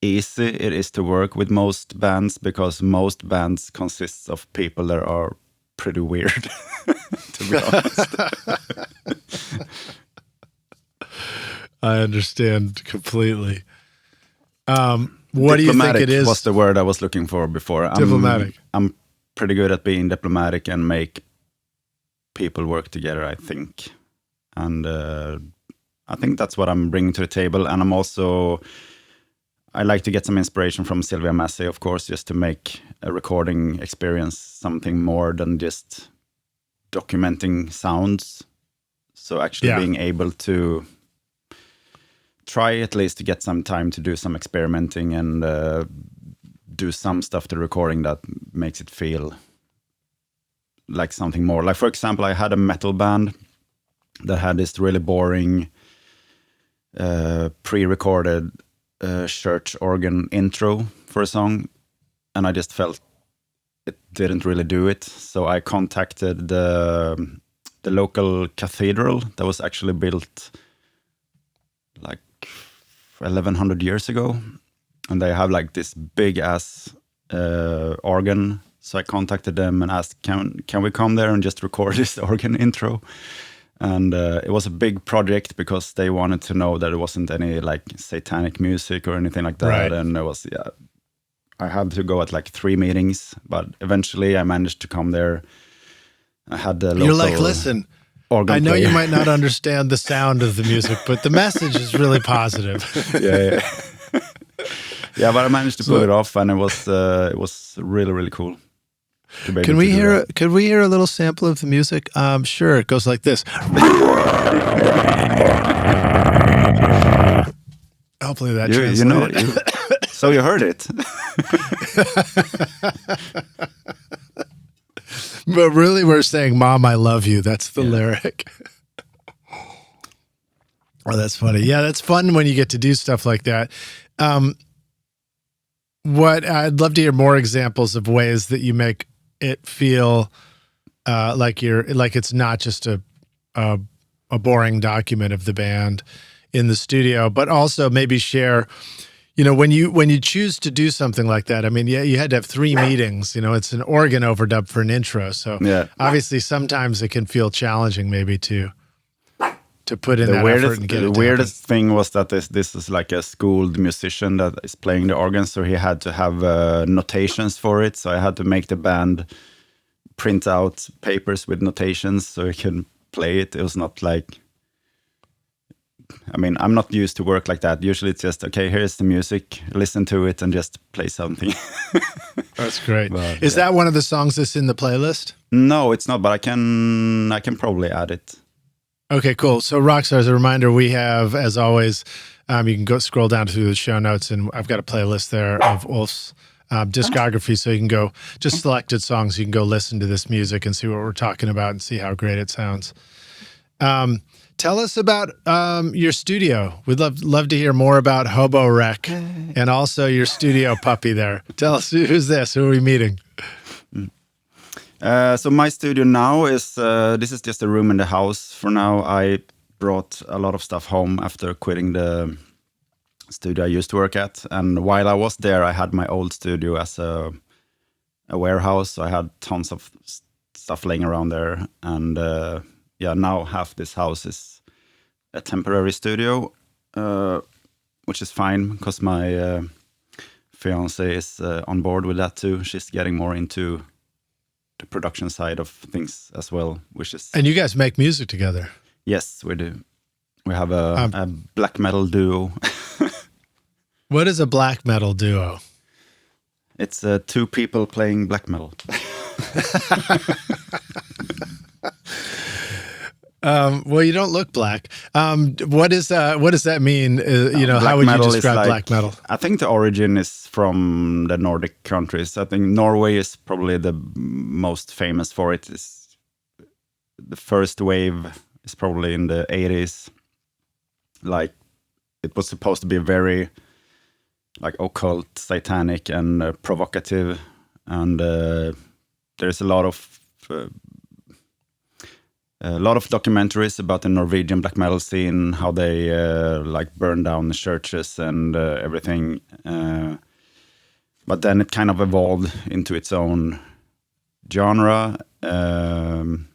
easy it is to work with most bands, because most bands consists of people that are pretty weird, to be honest. I understand completely. What do you think it is? Was the word I was looking for before. Diplomatic. I'm pretty good at being diplomatic and make people work together, I think. And I think that's what I'm bringing to the table. And I like to get some inspiration from Sylvia and Massy, of course, just to make a recording experience something more than just documenting sounds. So actually being able to try at least to get some time to do some experimenting and do some stuff to recording that makes it feel like something more. Like, for example, I had a metal band that had this really boring pre-recorded church organ intro for a song, and I just felt it didn't really do it. So I contacted the local cathedral that was actually built like 1100 years ago, and they have like this big ass organ. So I contacted them and asked, can we come there and just record this organ intro? And it was a big project because they wanted to know that it wasn't any like satanic music or anything like that. Right. And it was, I had to go at like 3 meetings, but eventually I managed to come there. I had the local. You're like, listen, I know you might not understand the sound of the music, but the message is really positive. Yeah. Yeah, but I managed to pull it off, and it was really, really cool. Could we hear a little sample of the music? Sure. It goes like this. Hopefully that translated. So you heard it. But really, we're saying, "Mom, I love you." That's the lyric. Oh, that's funny. Yeah, that's fun when you get to do stuff like that. What I'd love to hear more examples of ways that you make it feel like it's not just a boring document of the band in the studio, but also maybe share, when you choose to do something like that. I mean, you had to have 3 meetings. It's an organ overdub for an intro, so obviously sometimes it can feel challenging maybe to put in that effort and get it. The weirdest thing was that this is like a schooled musician that is playing the organ, so he had to have notations for it. So I had to make the band print out papers with notations so he can play it. It was not like, I mean, I'm not used to work like that. Usually it's just, okay, here's the music, listen to it and just play something. That's great. But, is that one of the songs that's in the playlist? No, it's not, but I can probably add it. Okay, cool. So Rockstar, as a reminder, we have, as always, you can go scroll down through the show notes, and I've got a playlist there of Ulf's discography, so you can go, just selected songs, you can go listen to this music and see what we're talking about and see how great it sounds. Tell us about your studio. We'd love to hear more about HoboRec and also your studio puppy there. Tell us, who's this? Who are we meeting? So my studio now is, this is just a room in the house for now. I brought a lot of stuff home after quitting the studio I used to work at. And while I was there, I had my old studio as a warehouse. So I had tons of stuff laying around there. And now half this house is a temporary studio, which is fine because my fiance is on board with that too. She's getting more into the production side of things as well, which is... And you guys make music together? Yes, we do. We have a black metal duo. What is a black metal duo? It's 2 people playing black metal. Well, you don't look black. What does that mean? How would you describe black metal? I think the origin is from the Nordic countries. I think Norway is probably the most famous for it. The first wave is probably in the 80s. Like, it was supposed to be very like occult, satanic, and provocative. And there's a lot of a lot of documentaries about the Norwegian black metal scene, how they like burn down the churches and everything. But then it kind of evolved into its own genre, and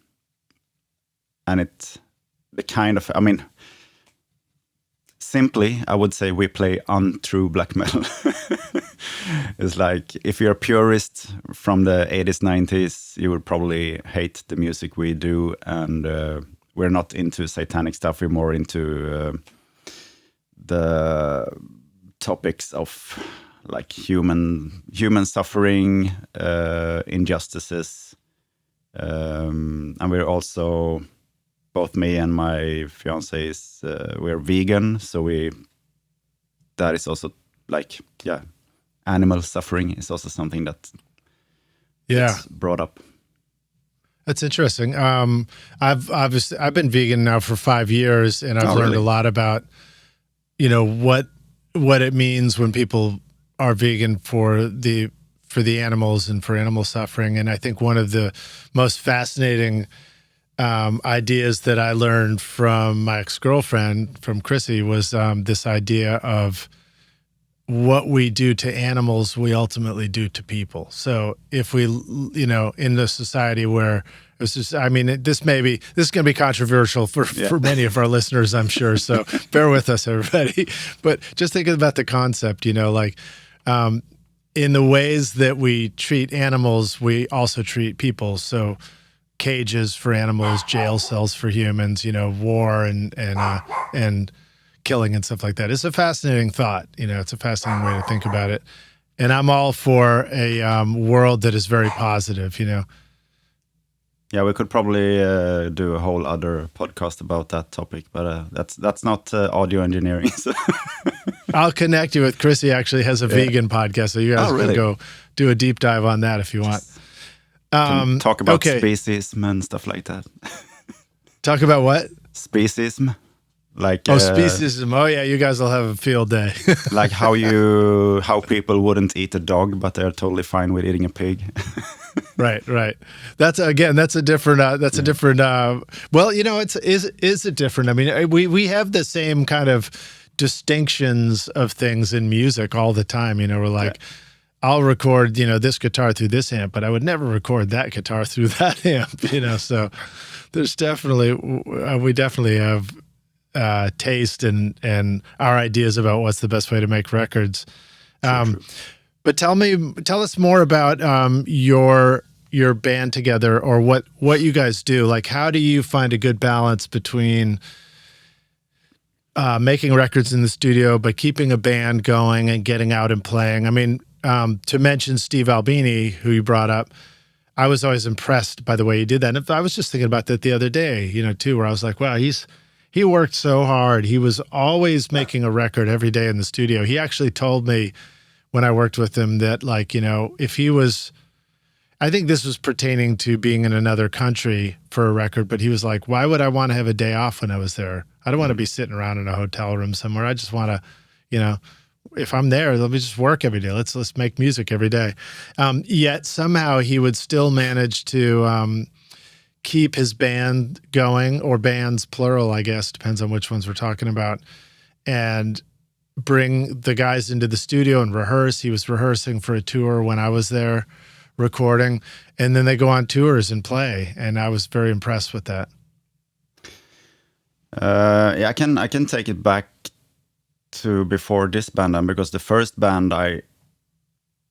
simply, I would say we play untrue black metal. It's like, if you're a purist from the 80s, 90s, you would probably hate the music we do. And we're not into satanic stuff. We're more into the topics of like human suffering, injustices. And we're also, both me and my fiance we're vegan, so that is also like, animal suffering is also something that gets brought up. That's interesting. I've been vegan now for 5 years, and I've learned a lot about, what it means when people are vegan for the animals and for animal suffering. And I think one of the most fascinating ideas that I learned from my ex-girlfriend, from Chrissy, was this idea of what we do to animals, we ultimately do to people. So if we, in the society where it's just, this is going to be controversial for many of our listeners, I'm sure. So bear with us, everybody. But just thinking about the concept, in the ways that we treat animals, we also treat people. So cages for animals, jail cells for humans, war and killing and stuff like that. It's a fascinating thought. It's a fascinating way to think about it. And I'm all for a world that is very positive, Yeah, we could probably do a whole other podcast about that topic, but that's not audio engineering. So. I'll connect you with Chrissy. Actually has a vegan podcast, so you guys can go do a deep dive on that if you want. Talk about speciesism and stuff like that. Talk about what? Speciesism. Like speciesism. Oh yeah, you guys will have a field day. Like how people wouldn't eat a dog, but they're totally fine with eating a pig. Right. That's a different. Well, is it different? I mean, we have the same kind of distinctions of things in music all the time. We're like, I'll record, this guitar through this amp, but I would never record that guitar through that amp. So there's we definitely have taste and our ideas about what's the best way to make records. But tell us more about your band together, or what you guys do. Like, how do you find a good balance between making records in the studio but keeping a band going and getting out and playing? I mean, to mention Steve Albini, who you brought up, I was always impressed by the way he did that. And I was just thinking about that the other day, too, where I was like, wow, he worked so hard. He was always making a record every day in the studio. He actually told me when I worked with him that, like, if he was, I think this was pertaining to being in another country for a record, but he was like, why would I want to have a day off when I was there? I don't want to be sitting around in a hotel room somewhere. I just want to, if I'm there, let me just work every day. Let's make music every day. Yet somehow he would still manage to keep his band going, or bands plural, I guess, depends on which ones we're talking about, and bring the guys into the studio and rehearse. He was rehearsing for a tour when I was there recording, and then they go on tours and play, and I was very impressed with that. I can take it back to before this band, because the first band I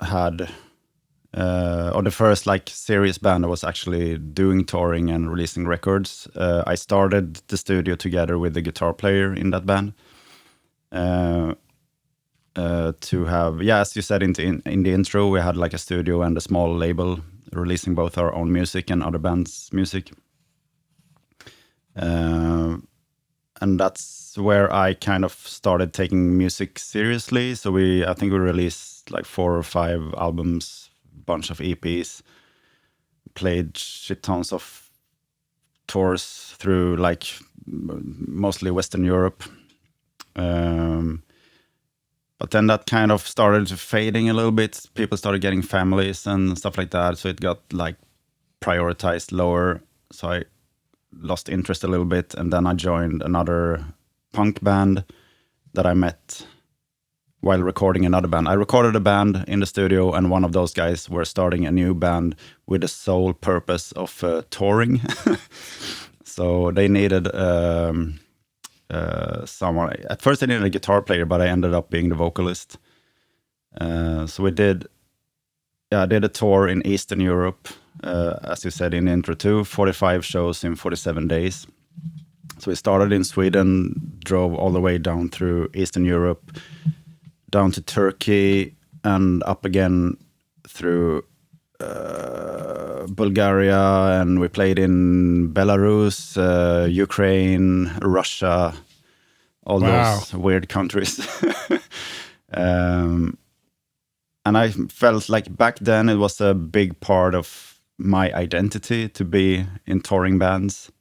had, or the first like serious band I was actually doing touring and releasing records. I started the studio together with the guitar player in that band. To have, as you said in the intro, we had like a studio and a small label releasing both our own music and other bands' music. And that's where I kind of started taking music seriously. So I think we released like 4 or 5 albums, bunch of EPs, played shit tons of tours through like mostly Western Europe. But then that kind of started fading a little bit. People started getting families and stuff like that. So it got like prioritized lower. So I lost interest a little bit, and then I joined another punk band that I met while recording another band. I recorded a band in the studio, and one of those guys were starting a new band with the sole purpose of touring. So they needed someone. At first they needed a guitar player, but I ended up being the vocalist. So we did I did a tour in Eastern Europe, as you said in the intro too, 45 shows in 47 days. So we started in Sweden, drove all the way down through Eastern Europe, down to Turkey, and up again through Bulgaria, and we played in Belarus, Ukraine, Russia, all those weird countries. And I felt like back then it was a big part of my identity to be in touring bands.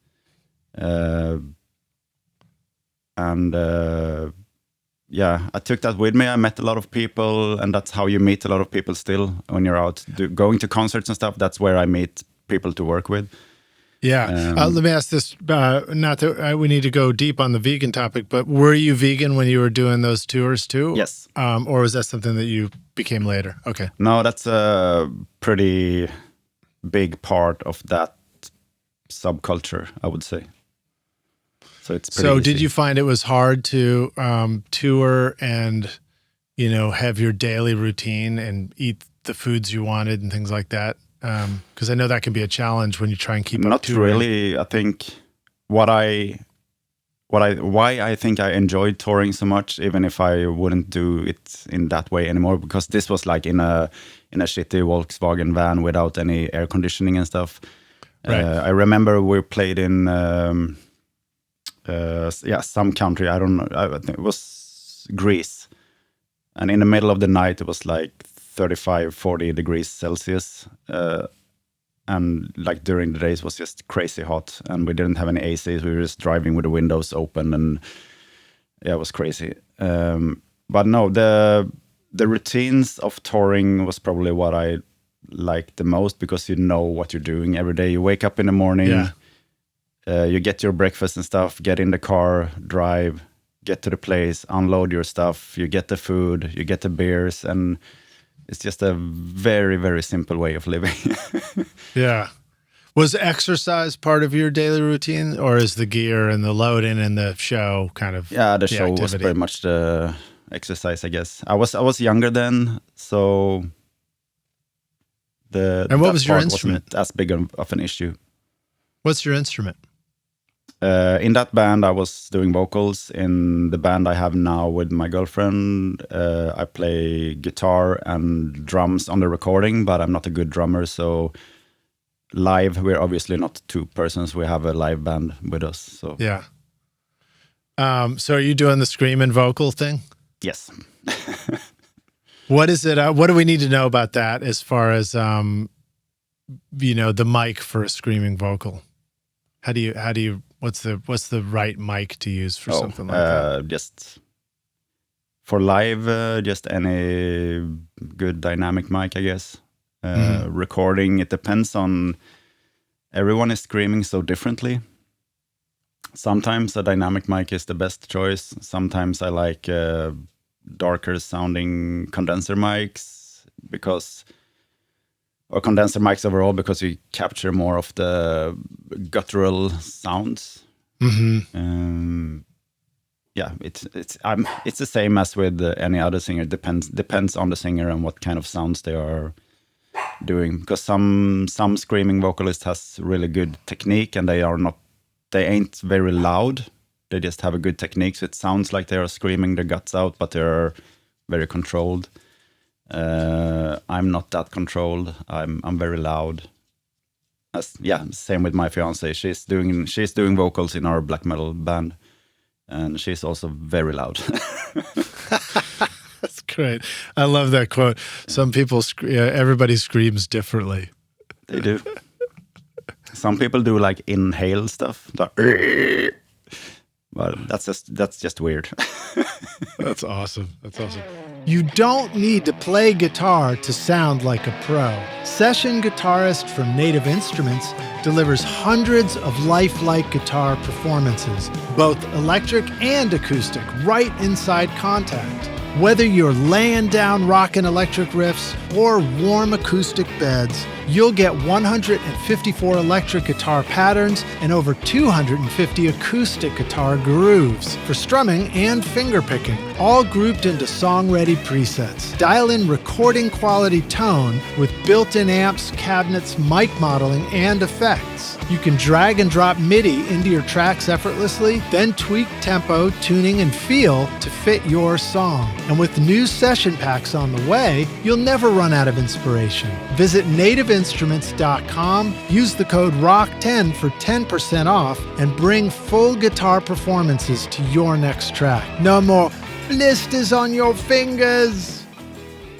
I took that with me. I met a lot of people, and that's how you meet a lot of people still when you're out going to concerts and stuff. That's where I meet people to work with. Yeah. Let me ask this, not that we need to go deep on the vegan topic, but were you vegan when you were doing those tours too? Yes. Or was that something that you became later? Okay. No, that's a pretty big part of that subculture, I would say. So it's pretty easy. Did you find it was hard to tour and, have your daily routine and eat the foods you wanted and things like that? Because I know that can be a challenge when you try and keep up touring. Not really. I think why I think I enjoyed touring so much, even if I wouldn't do it in that way anymore, because this was like in a shitty Volkswagen van without any air conditioning and stuff. Right. I remember we played in some country. I don't know. I think it was Greece, and in the middle of the night it was like 35-40 degrees Celsius, and like during the days was just crazy hot, and we didn't have any ACs. We were just driving with the windows open, and it was crazy. But no, the routines of touring was probably what I liked the most, because you know what you're doing every day. You wake up in the morning, you get your breakfast and stuff, get in the car, drive, get to the place, unload your stuff, you get the food, you get the beers, and it's just a very, very simple way of living. Yeah. Was exercise part of your daily routine, or is the gear and the loading and the show kind of the show activity? Was pretty much the exercise, I guess. I was younger then, so And what was your instrument? Wasn't as big of an issue. What's your instrument? In that band, I was doing vocals. In the band I have now with my girlfriend, I play guitar and drums on the recording, but I'm not a good drummer. So live, we're obviously not two persons. We have a live band with us. So yeah. So are you doing the scream and vocal thing? Yes. What is it? What do we need to know about that as far as the mic for a screaming vocal? How do you what's the right mic to use for something like that? Just for live, just any good dynamic mic, I guess. Recording, it depends on, everyone is screaming so differently. Sometimes a dynamic mic is the best choice. Sometimes I like darker sounding condenser mics, or condenser mics overall, because you capture more of the guttural sounds. Mm-hmm. It's the same as with any other singer. Depends on the singer and what kind of sounds they are doing. Because some screaming vocalists has really good technique, and they ain't very loud. They just have a good technique, so it sounds like they are screaming their guts out, but they're very controlled. I'm not that controlled. I'm very loud. Same with my fiance. She's doing vocals in our black metal band, and she's also very loud. That's great. I love that quote. Some people, everybody screams differently. They do. Some people do like inhale stuff, But that's just weird. That's awesome. That's awesome. You don't need to play guitar to sound like a pro. Session guitarist from Native Instruments delivers hundreds of lifelike guitar performances, both electric and acoustic, right inside Contact. Whether you're laying down rockin' electric riffs or warm acoustic beds, you'll get 154 electric guitar patterns and over 250 acoustic guitar grooves for strumming and fingerpicking, all grouped into song-ready presets. Dial in recording quality tone with built-in amps, cabinets, mic modeling, and effects. You can drag and drop MIDI into your tracks effortlessly, then tweak tempo, tuning, and feel to fit your song. And with new session packs on the way, you'll never run out of inspiration. Visit nativeinstruments.com, use the code ROCK10 for 10% off, and bring full guitar performances to your next track. No more blisters on your fingers.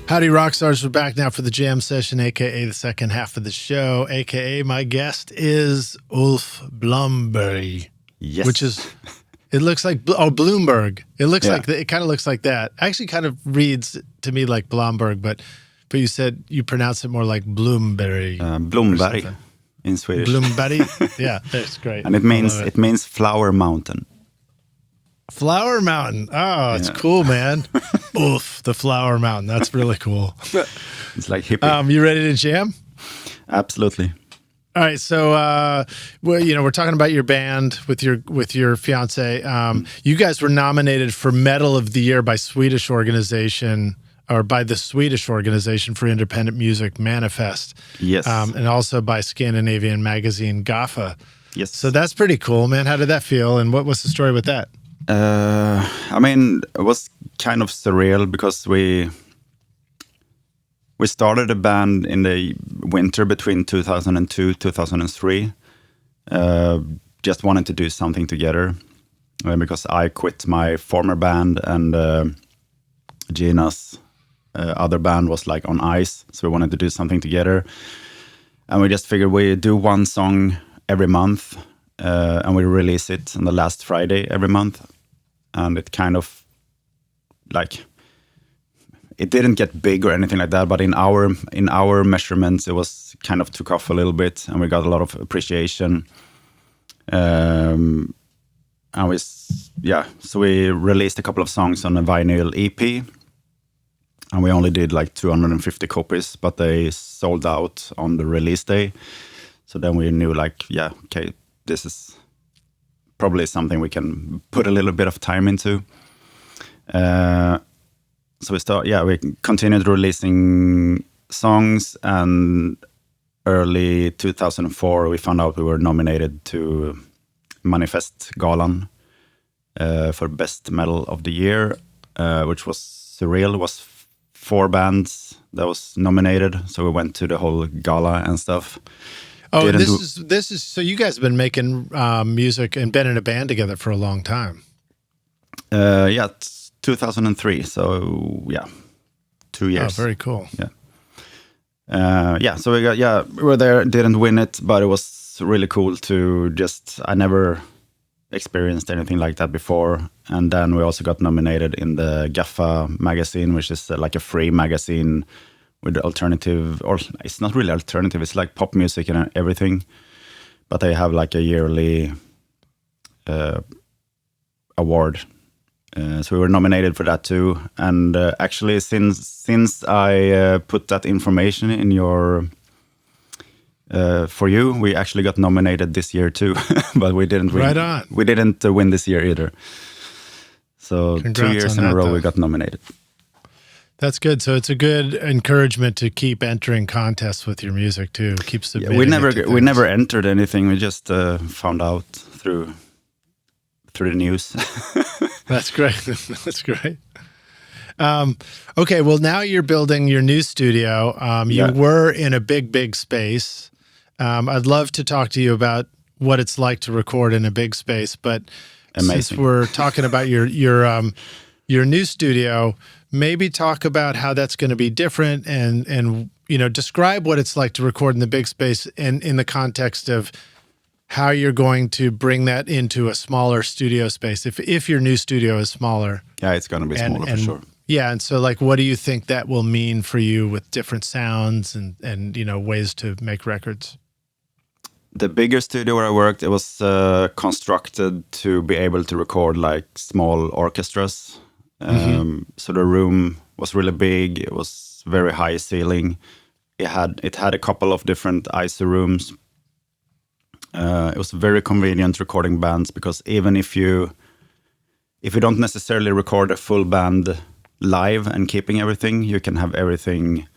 Howdy, Rockstars. We're back now for the jam session, a.k.a. the second half of the show, a.k.a. my guest is Ulf Blomberg. Yes. Which is, it looks like, Bloomberg. It looks like, it kind of looks like that. Actually kind of reads to me like Blomberg, but you said you pronounce it more like Bloomberg. Blomberg in Swedish. Bloomberg? Yeah, that's great. And it means flower mountain. Flower Mountain. Oh, it's cool, man. Oof, the Flower Mountain. That's really cool. It's like hippie. You ready to jam? Absolutely. All right, so we're talking about your band with your fiance. You guys were nominated for Medal of the Year by Swedish organization, or by the Swedish Organization for Independent Music, Manifest. Yes. And also by Scandinavian magazine GAFA. Yes. So that's pretty cool, man. How did that feel, and what was the story with that? I mean, it was kind of surreal because we started a band in the winter between 2002 2003. Just wanted to do something together because I quit my former band, and Gina's other band was like on ice, so we wanted to do something together. And we just figured we do one song every month, and we release it on the last Friday every month. And it kind of, like, it didn't get big or anything like that, but in our measurements, it was kind of took off a little bit, and we got a lot of appreciation. And so we released a couple of songs on a vinyl EP, and we only did like 250 copies, but they sold out on the release day. So then we knew, like, yeah, okay, this is probably something we can put a little bit of time into. So we continued releasing songs, and early 2004 we found out we were nominated to Manifest Galan for Best Metal of the Year, which was surreal. It was 4 bands that was nominated, so we went to the whole gala and stuff. Oh, this is so you guys have been making music and been in a band together for a long time. It's 2003, so yeah, 2 years. Oh, very cool. So we were there, didn't win it, but it was really cool to I never experienced anything like that before. And then we also got nominated in the GAFA magazine, which is like a free magazine with alternative, or it's not really alternative, it's like pop music and everything, but they have like a yearly award. So we were nominated for that too. And actually, since I put that information in your for you, we actually got nominated this year too, but we didn't win. Right on. We didn't win this year either. So Congrats 2 years in a row, we got nominated. That's good. So it's a good encouragement to keep entering contests with your music too. Keeps the we never entered anything. We just found out through the news. That's great. That's great. Okay, well now you're building your new studio. You were in a big space. I'd love to talk to you about what it's like to record in a big space, but since we're talking about your new studio, maybe talk about how that's going to be different, and describe what it's like to record in the big space in the context of how you're going to bring that into a smaller studio space if your new studio is smaller. Yeah, it's going to be smaller for sure. Yeah, and so like, what do you think that will mean for you with different sounds and ways to make records? The bigger studio where I worked, it was constructed to be able to record like small orchestras. So the room was really big. It was very high ceiling. It had a couple of different ISO rooms. It was very convenient recording bands because even if you don't necessarily record a full band live and keeping everything, you can have everything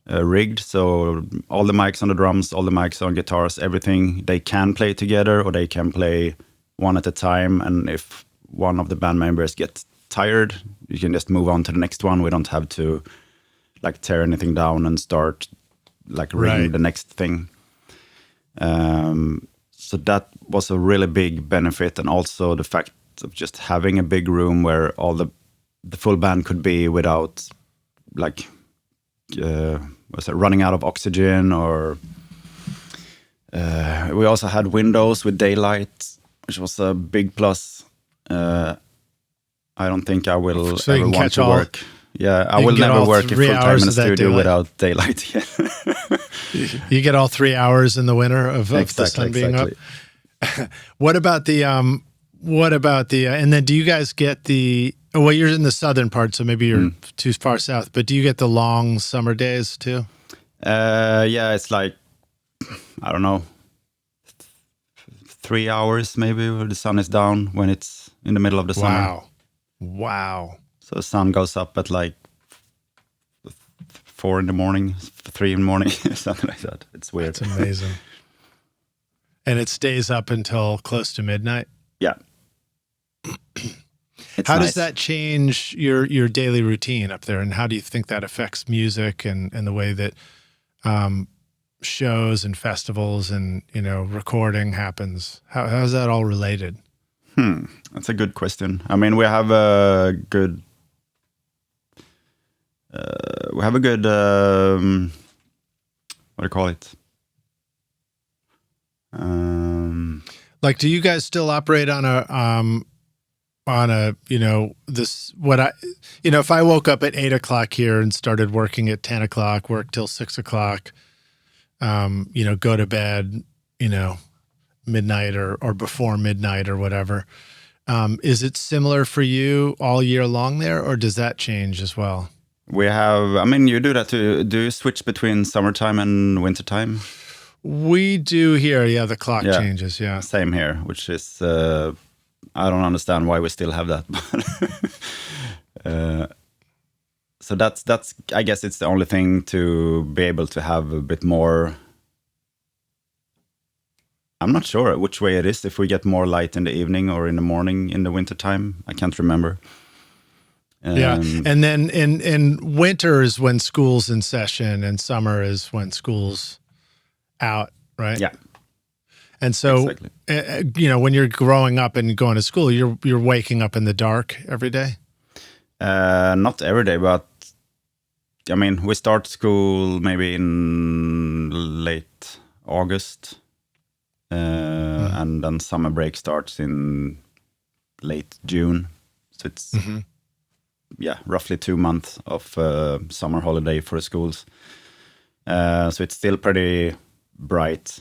rigged. So all the mics on the drums, all the mics on guitars, everything, they can play together or they can play one at a time. And if one of the band members gets tired, you can just move on to the next one. We don't have to like tear anything down and start like rigging the next thing. So that was a really big benefit, and also the fact of just having a big room where all the full band could be without like running out of oxygen. Or we also had windows with daylight, which was a big plus. I don't think I will ever want to work. Yeah, I will never work full time in a studio without daylight. You get all 3 hours in the winter of the sun being up. What about the and then do you guys get the, well, you're in the southern part, so maybe you're too far south, but do you get the long summer days too? Yeah, it's like, I don't know, 3 hours maybe where the sun is down when it's in the middle of the summer. Wow. So the sun goes up at like 4 in the morning, 3 in the morning, something like that. It's weird. It's amazing. And it stays up until close to midnight? Yeah. How does that change your daily routine up there? And how do you think that affects music and the way that shows and festivals and, recording happens? How is that all related? That's a good question. I mean, we have a good what do you call it? Like, do you guys still operate on a this, what I, if I woke up at 8 o'clock here and started working at 10 o'clock, work till 6 o'clock, go to bed, midnight or before midnight or whatever. Is it similar for you all year long there, or does that change as well? We have, I mean, you do that too. Do you switch between summertime and wintertime? We do here. Yeah, the clock changes. Yeah. Same here, which is, I don't understand why we still have that. So that's, I guess it's the only thing to be able to have a bit more. I'm not sure which way it is, if we get more light in the evening or in the morning in the wintertime. I can't remember. Yeah, and then in winter is when school's in session, and summer is when school's out, right? Yeah. And so, exactly. When you're growing up and going to school, you're waking up in the dark every day? Not every day, but I mean, we start school maybe in late August, and then summer break starts in late June. So it's, roughly 2 months of summer holiday for the schools. So it's still pretty bright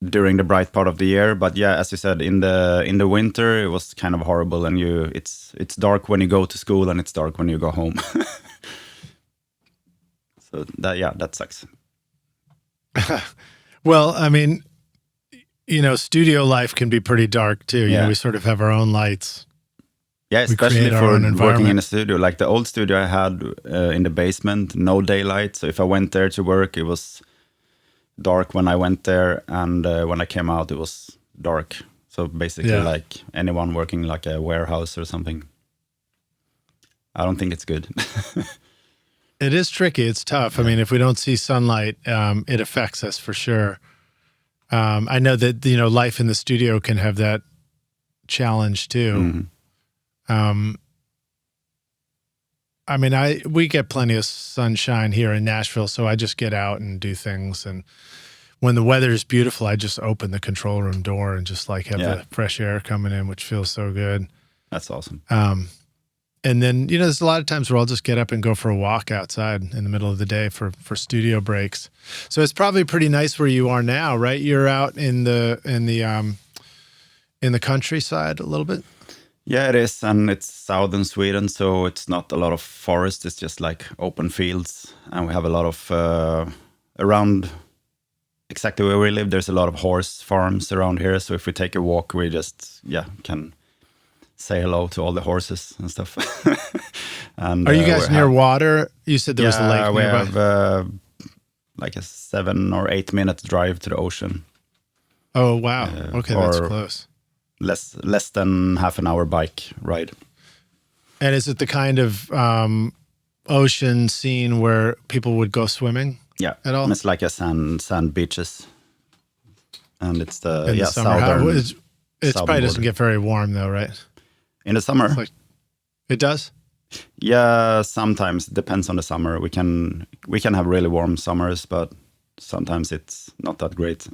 during the bright part of the year, but yeah, as you said, in the winter it was kind of horrible, and it's dark when you go to school and it's dark when you go home. So that sucks. Well, I mean, studio life can be pretty dark too. We sort of have our own lights. Yeah, especially for working in a studio. Like the old studio I had in the basement, no daylight. So if I went there to work, it was dark when I went there, and when I came out, it was dark. So basically, like anyone working like a warehouse or something. I don't think it's good. It is tricky. It's tough. I mean, if we don't see sunlight, it affects us for sure. I know that life in the studio can have that challenge too. I mean, we get plenty of sunshine here in Nashville, so I just get out and do things. And when the weather is beautiful, I just open the control room door and just like have the fresh air coming in, which feels so good. That's awesome. And then, there's a lot of times where I'll just get up and go for a walk outside in the middle of the day for studio breaks. So it's probably pretty nice where you are now, right? You're out in the countryside a little bit. Yeah, it is, and it's southern Sweden, so it's not a lot of forest. It's just like open fields, and we have a lot of around exactly where we live. There's a lot of horse farms around here, so if we take a walk, we just can say hello to all the horses and stuff. And are you guys near water? You said there was a lake we nearby. have like a 7 or 8 minute drive to the ocean. Oh wow! Okay, that's close. Less than half an hour bike ride. And is it the kind of ocean scene where people would go swimming? Yeah, at all? It's like a sand beaches, and it's the in the summer. southern. It probably doesn't get very warm though, right? In the summer, it does. Yeah, sometimes it depends on the summer. We can have really warm summers, but sometimes it's not that great.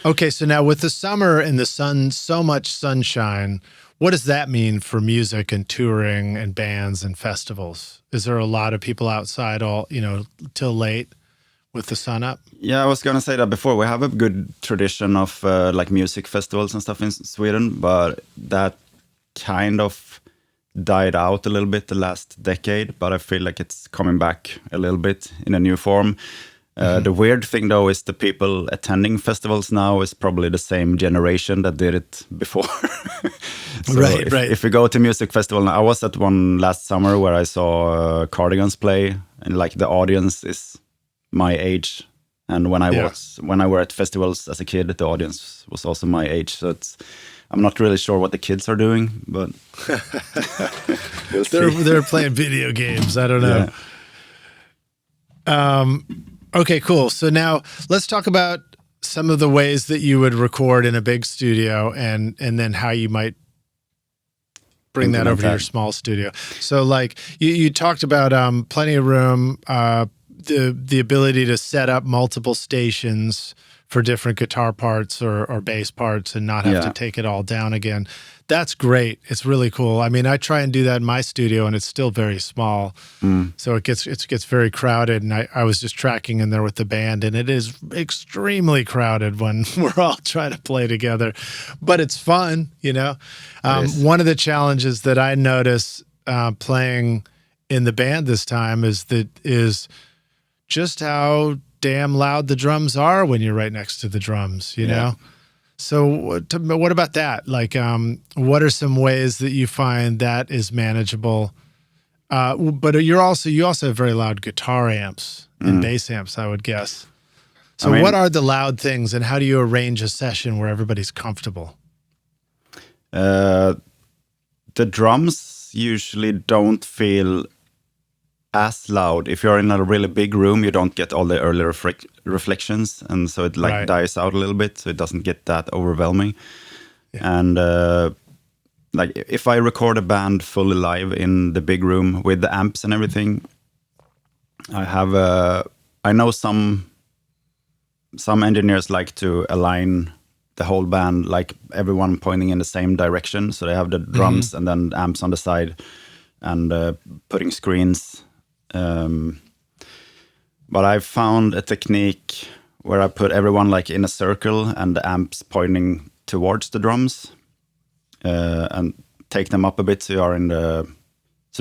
Okay, so now with the summer and the sun, so much sunshine, what does that mean for music and touring and bands and festivals? Is there a lot of people outside all till late with the sun up? Yeah, I was gonna say that before. We have a good tradition of like music festivals and stuff in Sweden, but that kind of died out a little bit the last decade. But I feel like it's coming back a little bit in a new form. The weird thing, though, is the people attending festivals now is probably the same generation that did it before. So right. If we go to music festival, I was at one last summer where I saw Cardigans play, and like the audience is my age. And when I were at festivals as a kid, the audience was also my age. So I'm not really sure what the kids are doing, but they're playing video games. I don't know. Yeah. Okay, cool. So now let's talk about some of the ways that you would record in a big studio and then how you might bring that over to your small studio. So like you talked about plenty of room, the ability to set up multiple stations for different guitar parts or bass parts and not have to take it all down again. That's great. It's really cool. I mean, I try and do that in my studio and it's still very small. So it gets very crowded. And I was just tracking in there with the band and it is extremely crowded when we're all trying to play together, but it's fun, One of the challenges that I notice playing in the band this time is just how damn loud the drums are when you're right next to the drums, you know? So what about that? Like, what are some ways that you find that is manageable? But you also have very loud guitar amps and bass amps, I would guess. So what are the loud things and how do you arrange a session where everybody's comfortable? The drums usually don't feel as loud. If you're in a really big room, you don't get all the early reflections, and so it dies out a little bit, so it doesn't get that overwhelming. And like if I record a band fully live in the big room with the amps and everything, I know some engineers like to align the whole band, like everyone pointing in the same direction, so they have the drums and then amps on the side and putting screens. But I found a technique where I put everyone like in a circle and the amps pointing towards the drums, and take them up a bit so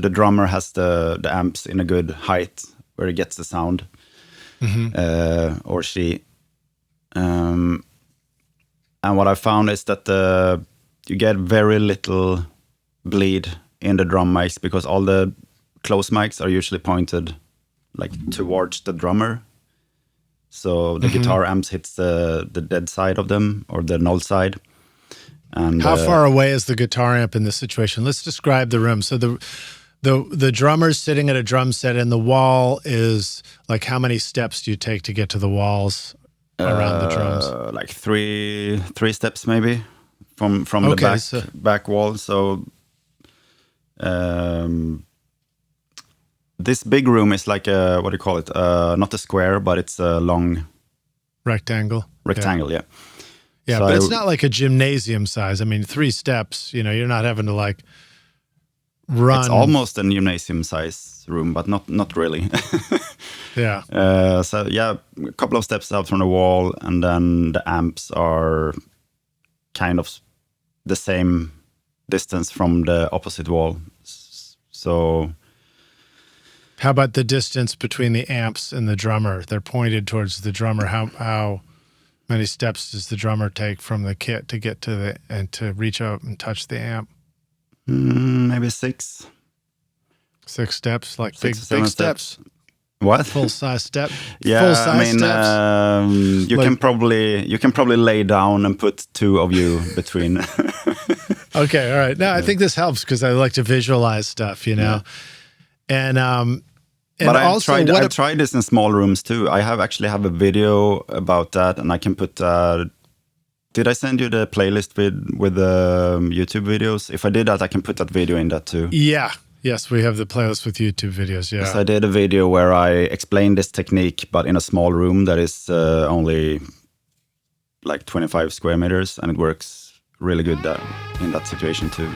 the drummer has the amps in a good height where he gets the sound, or she. And what I found is that you get very little bleed in the drum mics because all the close mics are usually pointed like towards the drummer. So the guitar amps hits the dead side of them or the null side. And how far away is the guitar amp in this situation? Let's describe the room. So the drummer's sitting at a drum set and the wall is like, how many steps do you take to get to the walls around the drums? Like three steps maybe from the back wall. So this big room is like what do you call it? Not a square, but it's a long Rectangle. Yeah. Yeah, So but it's not like a gymnasium size. I mean, 3 steps, you're not having to like run. It's almost a gymnasium size room, but not really. Yeah. So yeah, a couple of steps out from the wall, and then the amps are kind of the same distance from the opposite wall. So how about the distance between the amps and the drummer? They're pointed towards the drummer. How many steps does the drummer take from the kit to get to to reach out and touch the amp? Maybe 6. 6 steps, like 6 big or 7 steps. What? Full size step. Yeah, full size I mean, steps. you can probably lay down and put 2 of you between. Okay, all right. Now I think this helps because I like to visualize stuff, Yeah. And but also, I've tried this in small rooms too. I actually have a video about that, and I can put. Did I send you the playlist with the YouTube videos? If I did that, I can put that video in that too. Yeah. Yes, we have the playlist with YouTube videos. Yeah. So I did a video where I explained this technique, but in a small room that is only like 25 square meters, and it works really good in that situation too.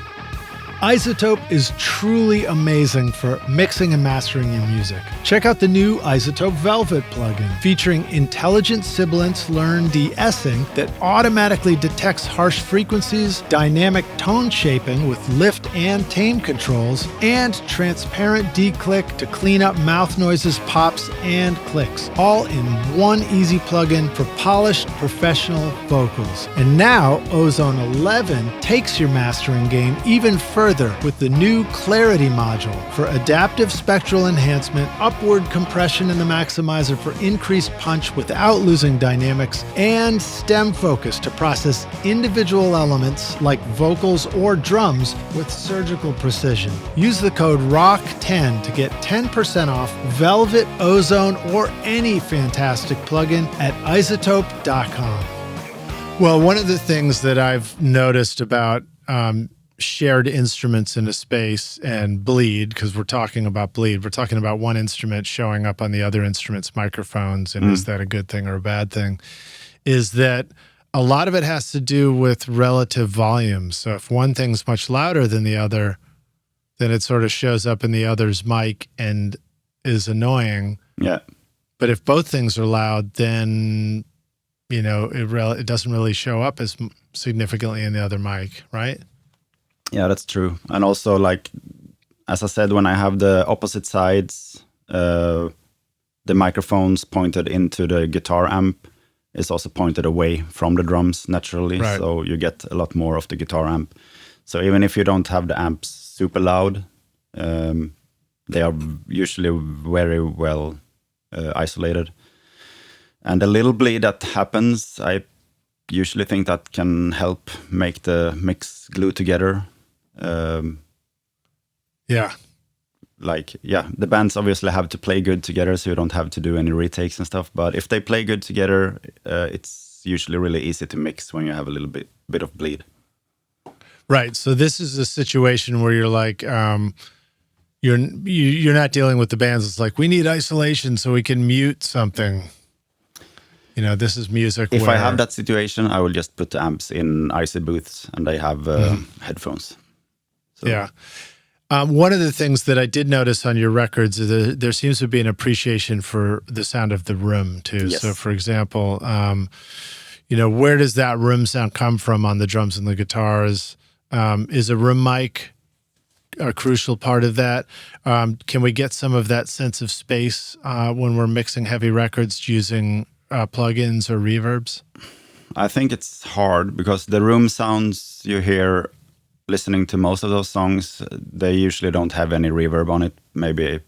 iZotope is truly amazing for mixing and mastering your music. Check out the new iZotope Velvet plugin featuring intelligent sibilance learn de-essing that automatically detects harsh frequencies, dynamic tone shaping with lift and tame controls, and transparent declick to clean up mouth noises, pops, and clicks, all in one easy plugin for polished professional vocals. And now Ozone 11 takes your mastering game even further with the new Clarity module for adaptive spectral enhancement, upward compression in the maximizer for increased punch without losing dynamics, and stem focus to process individual elements like vocals or drums with surgical precision. Use the code ROCK10 to get 10% off Velvet, Ozone, or any fantastic plugin at iZotope.com. Well, one of the things that I've noticed about shared instruments in a space and bleed, because we're talking about one instrument showing up on the other instrument's microphones, and is that a good thing or a bad thing, is that a lot of it has to do with relative volume. So if one thing's much louder than the other, then it sort of shows up in the other's mic and is annoying. Yeah. But if both things are loud, then it doesn't really show up as significantly in the other mic, right? Yeah, that's true. And also, like, as I said, when I have the opposite sides, the microphones pointed into the guitar amp is also pointed away from the drums naturally. Right. So you get a lot more of the guitar amp. So even if you don't have the amps super loud, they are usually very well isolated. And the little bleed that happens, I usually think that can help make the mix glue together. The bands obviously have to play good together, so you don't have to do any retakes and stuff. But if they play good together, it's usually really easy to mix when you have a little bit of bleed. Right. So this is a situation where you're like, you're not dealing with the bands. It's like, we need isolation so we can mute something. This is music. If I have that situation, I will just put the amps in IC booths, and they have headphones. So. Yeah. One of the things that I did notice on your records is there seems to be an appreciation for the sound of the room too. Yes. So for example, where does that room sound come from on the drums and the guitars? Is a room mic a crucial part of that? Can we get some of that sense of space when we're mixing heavy records using plugins or reverbs? I think it's hard because the room sounds you hear listening to most of those songs, they usually don't have any reverb on it, maybe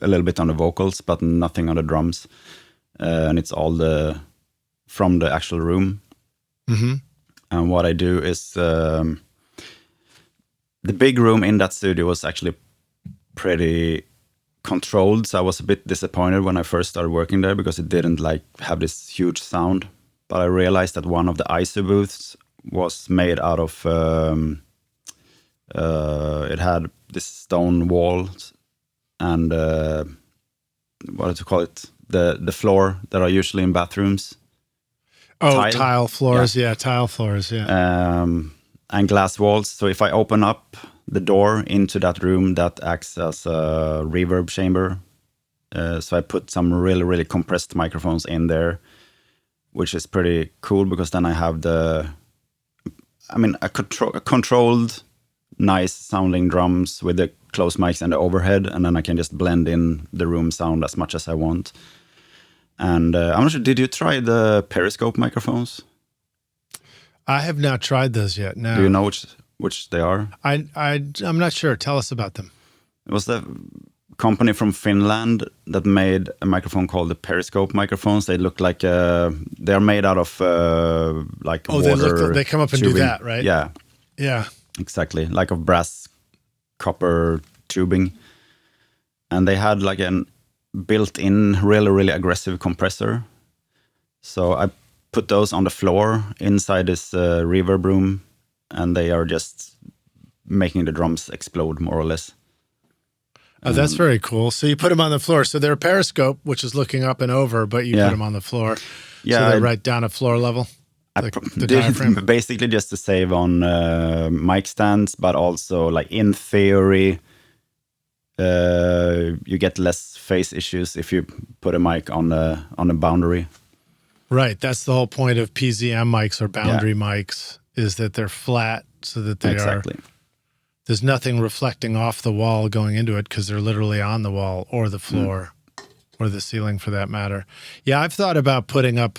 a little bit on the vocals, but nothing on the drums. And it's all from the actual room. Mm-hmm. And what I do is the big room in that studio was actually pretty controlled. So I was a bit disappointed when I first started working there because it didn't have this huge sound. But I realized that one of the ISO booths was made out of it had this stone walls and what do you call it? The floor that are usually in bathrooms. tile floors. Yeah, tile floors. Yeah. And glass walls. So if I open up the door into that room, that acts as a reverb chamber. So I put some really, really compressed microphones in there, which is pretty cool because then I have a controlled, nice sounding drums with the close mics and the overhead, and then I can just blend in the room sound as much as I want. And I'm not sure, did you try the Periscope microphones? I have not tried those yet. No. Do you know which they are? I'm not sure. Tell us about them. It was the company from Finland that made a microphone called the Periscope microphones. They look like they're made out of like water. They come up and tubing. do that, right? Yeah. Yeah. Exactly, like of brass, copper tubing, and they had like an built-in, really, really aggressive compressor. So I put those on the floor inside this reverb room, and they are just making the drums explode more or less. Oh, that's very cool. So you put them on the floor. So they're a Periscope, which is looking up and over, but you put them on the floor. Yeah, so they're right down at floor level. The diaphragm. Basically just to save on mic stands, but also like in theory, you get less phase issues if you put a mic on a boundary. Right. That's the whole point of PZM mics or boundary mics, is that they're flat so that they there's nothing reflecting off the wall going into it because they're literally on the wall or the floor or the ceiling for that matter. Yeah, I've thought about putting up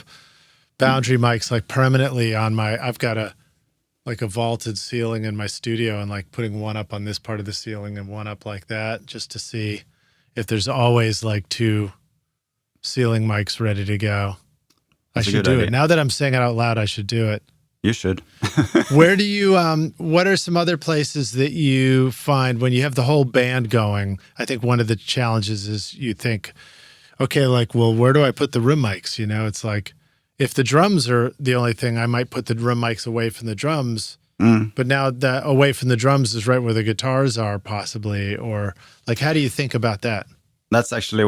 boundary mics like permanently on I've got a vaulted ceiling in my studio, and like putting one up on this part of the ceiling and one up like that, just to see if there's always like two ceiling mics ready to go. I should do it. Now that I'm saying it out loud, I should do it. You should. Where do you, what are some other places that you find when you have the whole band going? I think one of the challenges is you think, okay, like, well, where do I put the room mics? You know, it's like, if the drums are the only thing, I might put the room mics away from the drums. But now that away from the drums is right where the guitars are possibly, or like, how do you think about that? That's actually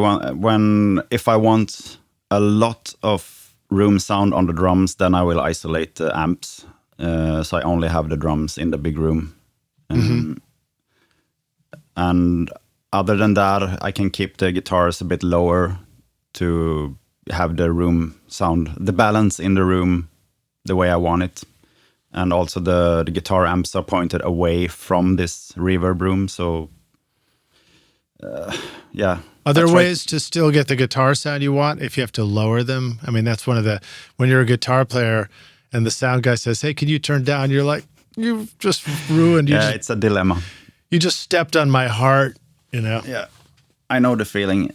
if I want a lot of room sound on the drums, then I will isolate the amps. So I only have the drums in the big room. And other than that, I can keep the guitars a bit lower to have the room sound, the balance in the room the way I want it. And also the guitar amps are pointed away from this reverb room. So yeah. Are there ways to still get the guitar sound you want if you have to lower them? I mean, that's one of when you're a guitar player and the sound guy says, hey, can you turn down? You're like, you've just ruined. It's a dilemma. You just stepped on my heart, you know? Yeah, I know the feeling.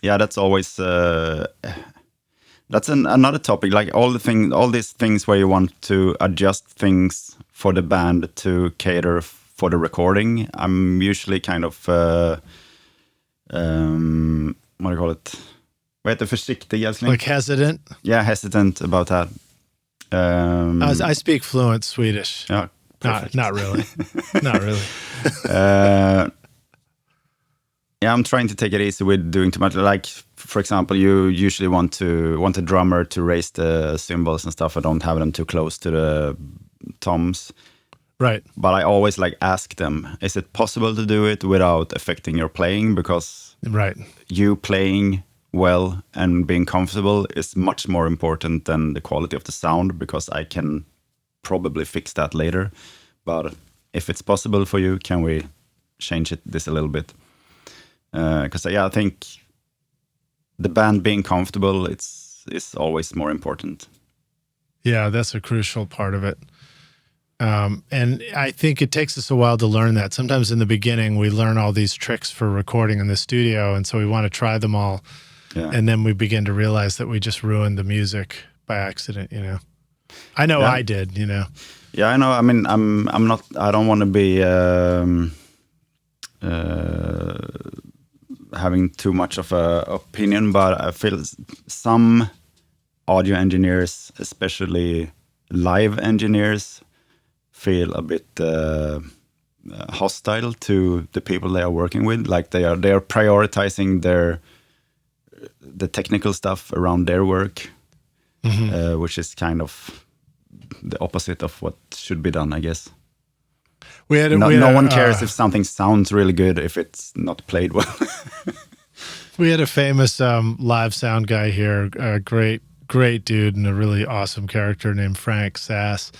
That's always, that's another topic. Like all these things where you want to adjust things for the band to cater for the recording. I'm usually kind of, what do you call it? Vad heter försiktig, älskling? Like hesitant? Yeah, hesitant about that. I speak fluent Swedish. Yeah, not really. Not really. I'm trying to take it easy with doing too much. Like, for example, you usually want a drummer to raise the cymbals and stuff. I don't have them too close to the toms. Right. But I always ask them, is it possible to do it without affecting your playing? Because you playing well and being comfortable is much more important than the quality of the sound, because I can probably fix that later. But if it's possible for you, can we change this a little bit? Because I think the band being comfortable is always more important. Yeah, that's a crucial part of it. And I think it takes us a while to learn that. Sometimes in the beginning, we learn all these tricks for recording in the studio, and so we want to try them all. Yeah. And then we begin to realize that we just ruined the music by accident, you know. I know I did, you know. Yeah, I know. I mean, I'm not, I don't want to be having too much of a opinion, but I feel some audio engineers, especially live engineers, feel a bit hostile to the people they are working with. Like they are prioritizing the technical stuff around their work. which is kind of the opposite of what should be done, I guess. No one cares if something sounds really good if it's not played well. We had a famous live sound guy here, a great dude and a really awesome character named Frank Sass.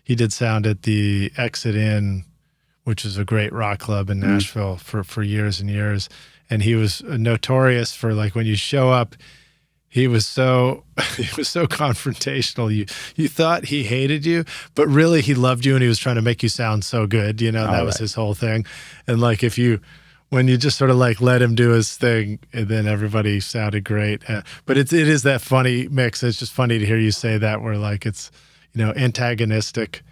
He did sound at the Exit Inn, which is a great rock club in Nashville for years and years. And he was notorious for, like, when you show up, he was so confrontational. You thought he hated you, but really he loved you and he was trying to make you sound so good. That was his whole thing. And like when you just sort of like let him do his thing, and then everybody sounded great. But it is that funny mix. It's just funny to hear you say that, where like it's antagonistic.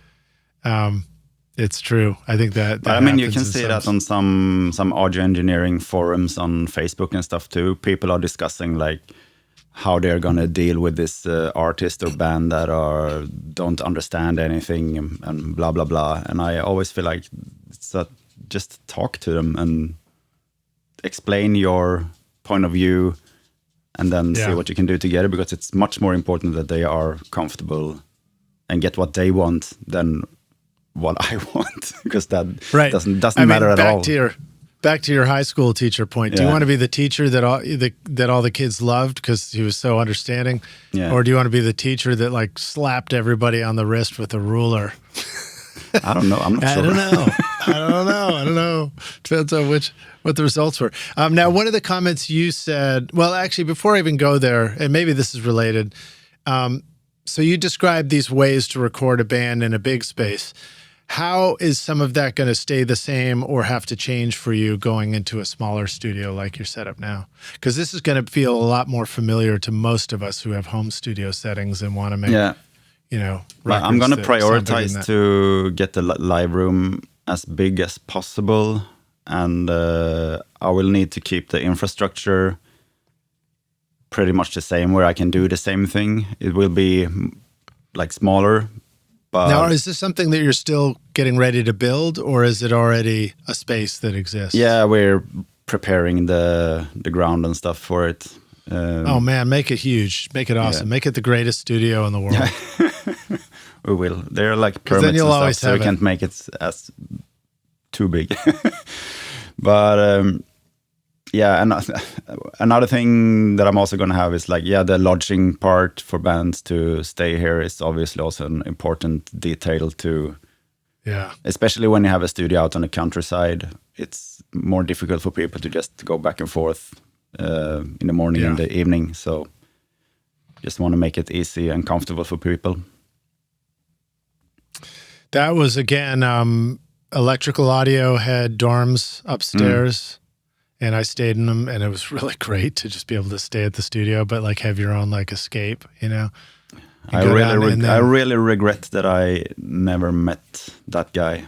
It's true. I think that I mean, you can see that on some audio engineering forums on Facebook and stuff too. People are discussing like how they're gonna deal with this artist or band that don't understand anything and blah blah blah. And I always feel like just talk to them and explain your point of view, and then see what you can do together. Because it's much more important that they are comfortable and get what they want than what I want, because that doesn't matter at all. Back to your high school teacher point. Do you want to be the teacher that all the kids loved because he was so understanding, or do you want to be the teacher that like slapped everybody on the wrist with a ruler? I don't know. I'm not sure. I don't know. Depends on what the results were. Now, one of the comments you said. Well, actually, before I even go there, and maybe this is related. So you described these ways to record a band in a big space. How is some of that going to stay the same or have to change for you going into a smaller studio like your setup now? Because this is going to feel a lot more familiar to most of us who have home studio settings and want to make, I'm going to prioritize to get the live room as big as possible. And I will need to keep the infrastructure pretty much the same, where I can do the same thing. It will be like smaller. But now, is this something that you're still getting ready to build, or is it already a space that exists? Yeah, we're preparing the ground and stuff for it. Oh man, make it huge, make it awesome, make it the greatest studio in the world. We will. They're like permits and stuff, so we can't make it as too big. But and another thing that I'm also going to have is like, the lodging part for bands to stay here is obviously also an important detail too. Yeah. Especially when you have a studio out on the countryside, it's more difficult for people to just go back and forth in the morning and the evening. So just want to make it easy and comfortable for people. That was, again, Electrical Audio had dorms upstairs. And I stayed in them, and it was really great to just be able to stay at the studio, but like have your own like escape, I really regret that I never met that guy.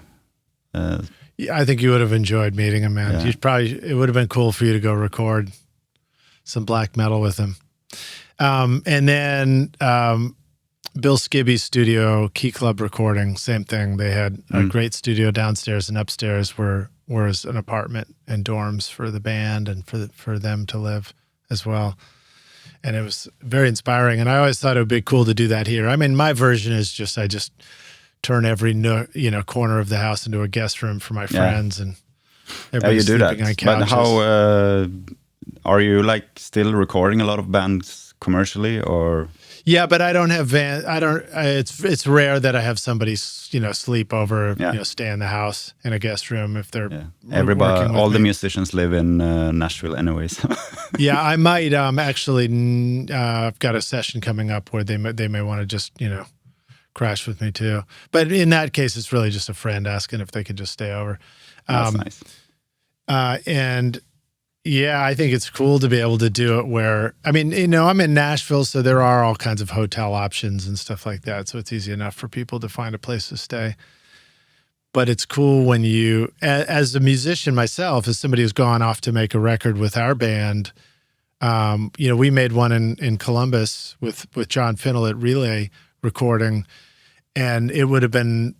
I think you would have enjoyed meeting him, man. It would have been cool for you to go record some black metal with him. And then Bill Skibby's studio, Key Club Recording, same thing. They had a great studio downstairs, and upstairs was an apartment and dorms for the band and for them to live as well. And it was very inspiring. And I always thought it would be cool to do that here. I mean, my version is I just turn every corner of the house into a guest room for my friends, and everybody's sleeping on couches. But how are you like still recording a lot of bands commercially, or? Yeah, but I don't have it's rare that I have somebody, sleep over, stay in the house in a guest room if they're everybody. All the musicians live in Nashville, anyways. Yeah, I might actually. I've got a session coming up where they may want to just crash with me too. But in that case, it's really just a friend asking if they could just stay over. That's nice. And. Yeah, I think it's cool to be able to do it where, I mean, I'm in Nashville, so there are all kinds of hotel options and stuff like that. So it's easy enough for people to find a place to stay. But it's cool when you, as a musician myself, as somebody who's gone off to make a record with our band, we made one in Columbus with John Finnell at Relay Recording, and it would have been,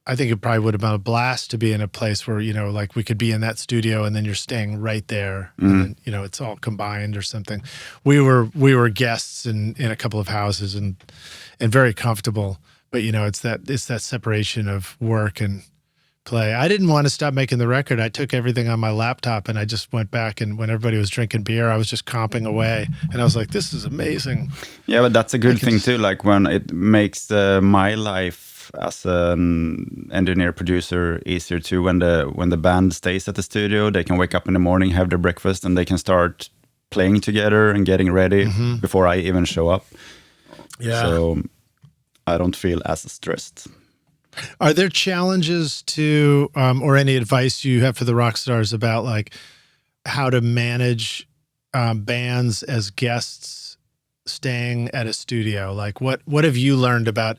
I think it probably would have been a blast to be in a place where, you know, like we could be in that studio and then you're staying right there. And then, you know, it's all combined or something. We were guests in a couple of houses and very comfortable. But, you know, it's that separation of work and play. I didn't want to stop making the record. I took everything on my laptop and I just went back, and when everybody was drinking beer, I was just comping away. And I was like, this is amazing. Yeah, but that's a good thing too. Like when it makes my life as an engineer producer easier too. When the band stays at the studio, they can wake up in the morning, have their breakfast, and they can start playing together and getting ready before I even show up. Yeah. So I don't feel as stressed. Are there challenges to, or any advice you have for the rock stars about like how to manage bands as guests staying at a studio? Like what have you learned about,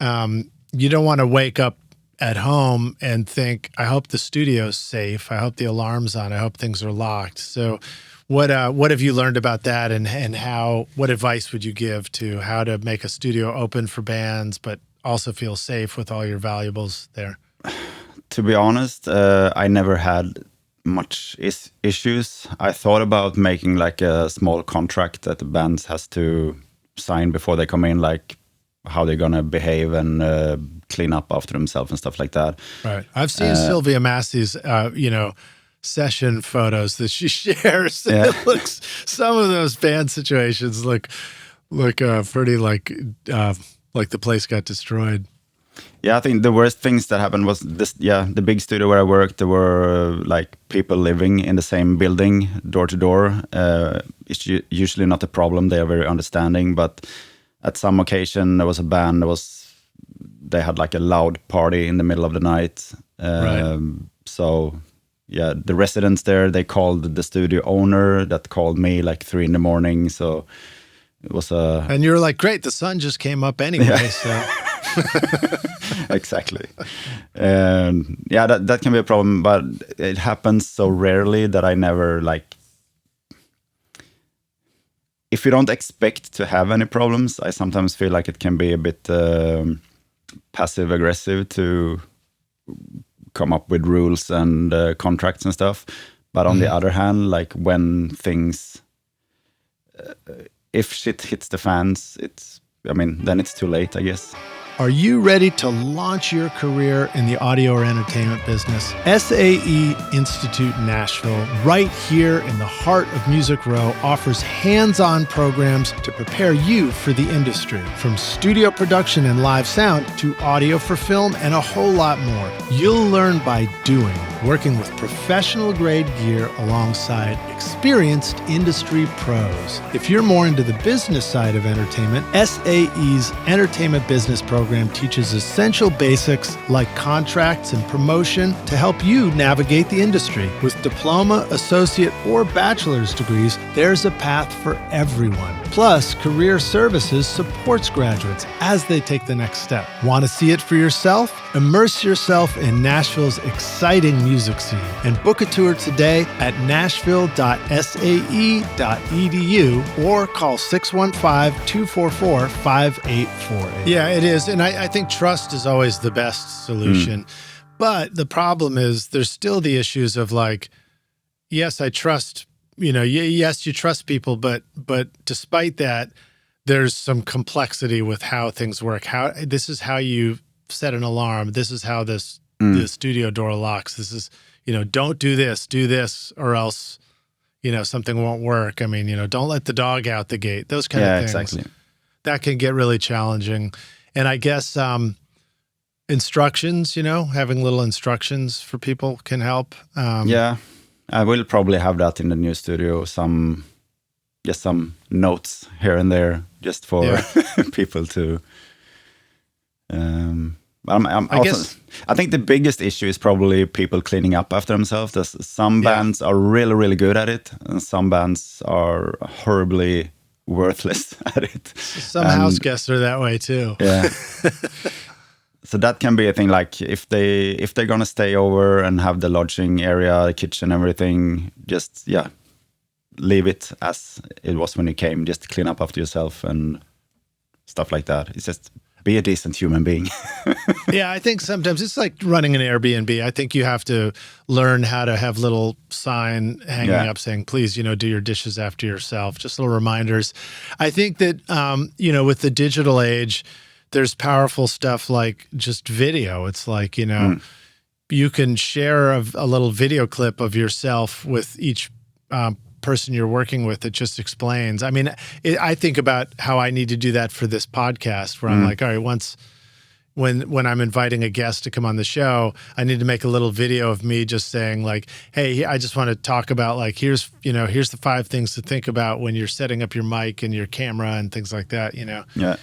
you don't want to wake up at home and think, I hope the studio's safe. I hope the alarm's on. I hope things are locked. So what have you learned about that, and what advice would you give to how to make a studio open for bands, but also feel safe with all your valuables there? To be honest, I never had much issues. I thought about making like a small contract that the bands has to sign before they come in, like how they're gonna behave and clean up after themselves and stuff like that. Right. I've seen Sylvia Massy's, session photos that she shares. Yeah. It looks, some of those band situations look pretty like the place got destroyed. Yeah, I think the worst things that happened was this. Yeah, the big studio where I worked, there were like people living in the same building, door to door. It's usually not a problem. They are very understanding, but at some occasion there was a band they had like a loud party in the middle of the night. Right. So yeah, the residents there, they called the studio owner, that called me like 3 a.m. So it was and you're like, great, the sun just came up anyway. Yeah. So exactly. Yeah, that can be a problem, but it happens so rarely that I never like. If you don't expect to have any problems, I sometimes feel like it can be a bit passive aggressive to come up with rules and contracts and stuff. But on the other hand, like when things, if shit hits the fans, then it's too late, I guess. Are you ready to launch your career in the audio or entertainment business? SAE Institute Nashville, right here in the heart of Music Row, offers hands-on programs to prepare you for the industry. From studio production and live sound to audio for film and a whole lot more. You'll learn by doing, working with professional-grade gear alongside experienced industry pros. If you're more into the business side of entertainment, SAE's Entertainment Business Program teaches essential basics like contracts and promotion to help you navigate the industry. With diploma, associate, or bachelor's degrees, there's a path for everyone. Plus, Career Services supports graduates as they take the next step. Want to see it for yourself? Immerse yourself in Nashville's exciting music scene and book a tour today at nashville.sae.edu or call 615-244-5848. Yeah, it is. And I think trust is always the best solution. But the problem is there's still the issues of like, yes, I trust, yes, you trust people, but despite that, there's some complexity with how things work. This is how you set an alarm. This is how the studio door locks. This is, don't do this, or else, something won't work. I mean, don't let the dog out the gate. Those kind of things. Exactly. That can get really challenging. And I guess instructions, having little instructions for people can help. Yeah, I will probably have that in the new studio. Some notes here and there, just for people to. I think the biggest issue is probably people cleaning up after themselves. Some bands are really, really good at it, and some bands are horribly worthless at it. Some house guests are that way too. Yeah. So that can be a thing. Like if they're gonna stay over and have the lodging area, the kitchen, everything, just leave it as it was when you came. Just clean up after yourself and stuff like that. It's just be a decent human being. Yeah, I think sometimes it's like running an Airbnb. I think you have to learn how to have little sign hanging up saying, please, do your dishes after yourself, just little reminders. I think that, with the digital age, there's powerful stuff like just video. It's like, you can share a little video clip of yourself with each person you're working with that just explains. I mean, I think about how I need to do that for this podcast where I'm like, all right, when I'm inviting a guest to come on the show, I need to make a little video of me just saying like, hey, I just want to talk about like, here's the 5 things to think about when you're setting up your mic and your camera and things like that, Yeah.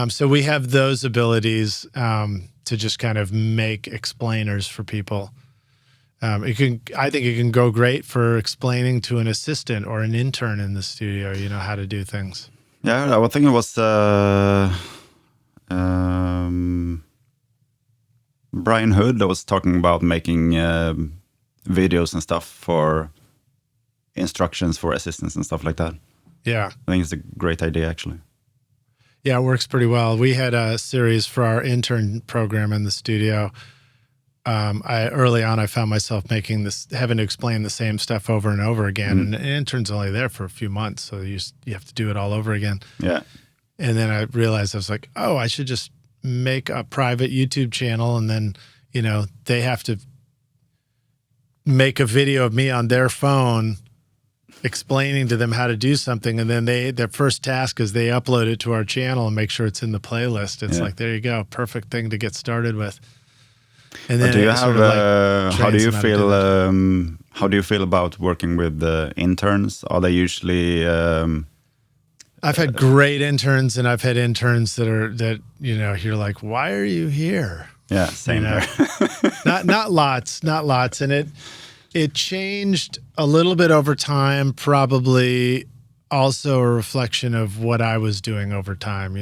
So we have those abilities to just kind of make explainers for people. I think it can go great for explaining to an assistant or an intern in the studio, how to do things. Yeah, I think it was Brian Hood that was talking about making videos and stuff for instructions for assistants and stuff like that. Yeah. I think it's a great idea, actually. Yeah, it works pretty well. We had a series for our intern program in the studio. Early on, I found myself having to explain the same stuff over and over again. And an intern's only there for a few months, so you have to do it all over again. Yeah. And then I realized, I was like, oh, I should just make a private YouTube channel, and then, they have to make a video of me on their phone explaining to them how to do something. And then their first task is they upload it to our channel and make sure it's in the playlist. It's like, there you go. Perfect thing to get started with. And then how do you feel about working with the interns? Are they usually I've had great interns, and I've had interns that you're like, why are you here? Yeah, same here. not lots. And it changed a little bit over time, probably also a reflection of what I was doing over time.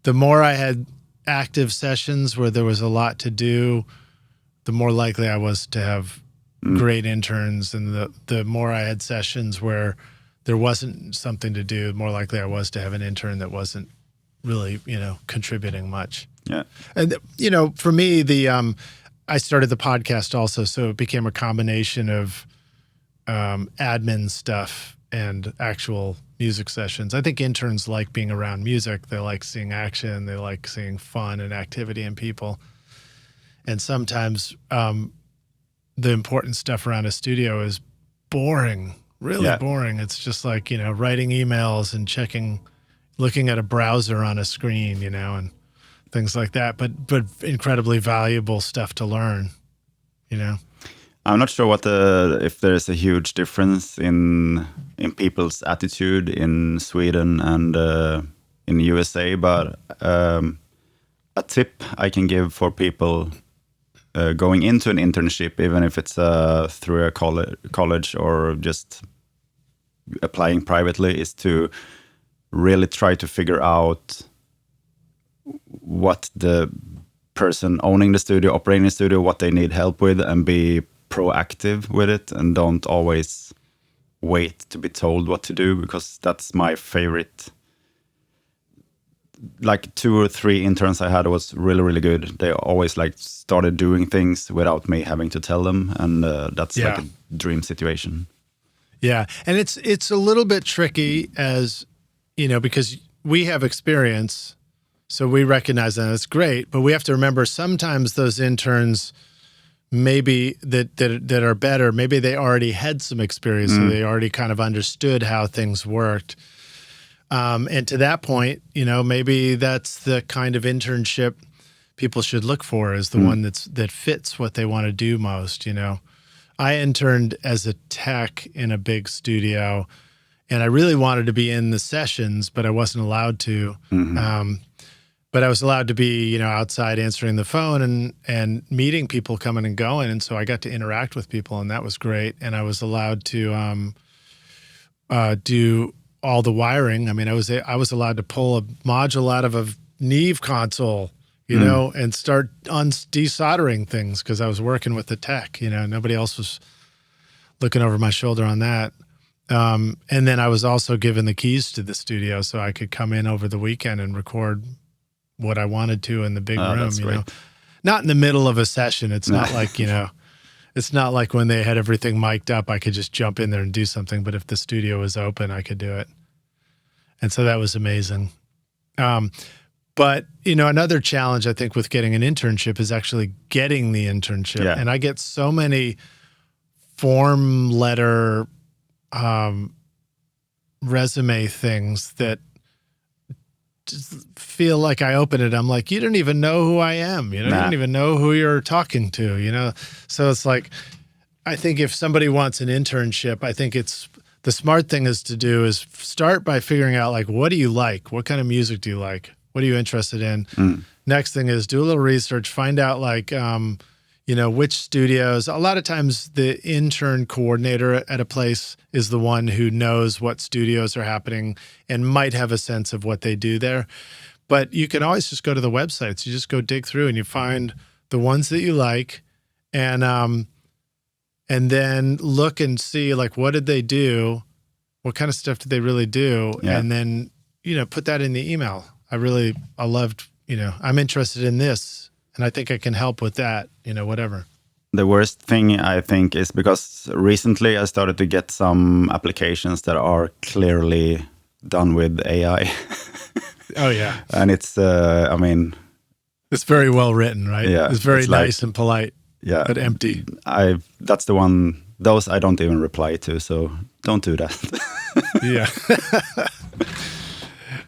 The more I had active sessions where there was a lot to do, the more likely I was to have great interns, and the more I had sessions where there wasn't something to do, the more likely I was to have an intern that wasn't really, contributing much. Yeah. And, for me, I started the podcast also, so it became a combination of admin stuff and actual music sessions. I think interns like being around music. They like seeing action. They like seeing fun and activity in people. And sometimes the important stuff around a studio is boring, really boring. It's just like, writing emails and looking at a browser on a screen, and things like that. But incredibly valuable stuff to learn, I'm not sure if there's a huge difference in people's attitude in Sweden and in the USA, but a tip I can give for people going into an internship, even if it's through a college or just applying privately, is to really try to figure out what the person owning the studio, operating the studio, what they need help with, and be proactive with it, and don't always wait to be told what to do, because that's my favorite. Like 2 or 3 interns I had was really, really good. They always started doing things without me having to tell them, and that's like a dream situation. Yeah, and it's a little bit tricky, as because we have experience, so we recognize that it's great, but we have to remember sometimes those interns maybe that are better, maybe they already had some experience, so they already kind of understood how things worked. And to that point, maybe that's the kind of internship people should look for, is the one that fits what they want to do most. I interned as a tech in a big studio, and I really wanted to be in the sessions, but I wasn't allowed to. But I was allowed to be, outside answering the phone and meeting people coming and going. And so I got to interact with people, and that was great. And I was allowed to do all the wiring. I mean, I was allowed to pull a module out of a Neve console, and start desoldering things, because I was working with the tech. Nobody else was looking over my shoulder on that. And then I was also given the keys to the studio, so I could come in over the weekend and record what I wanted to in the big room, that's great. Not in the middle of a session. It's not like, it's not like when they had everything mic'd up, I could just jump in there and do something. But if the studio was open, I could do it. And so that was amazing. But, another challenge, I think, with getting an internship is actually getting the internship. Yeah. And I get so many form letter resume things that just feel like I open it, I'm like, you don't even know who I am. You don't even know who you're talking to, So it's like, I think if somebody wants an internship, I think the smart thing is start by figuring out, like, what do you like? What kind of music do you like? What are you interested in? Next thing is do a little research, find out, like, which studios. A lot of times the intern coordinator at a place is the one who knows what studios are happening and might have a sense of what they do there. But you can always just go to the websites. You just go dig through and you find the ones that you like, and then look and see, like, what did they do? What kind of stuff did they really do? Yeah. And then, put that in the email. I loved, I'm interested in this, and I think I can help with that, whatever. The worst thing, I think, is because recently I started to get some applications that are clearly done with AI. Oh, yeah. And it's, it's very well written, right? Yeah. It's very nice and polite, but empty. That's the one, those I don't even reply to, so don't do that. Yeah.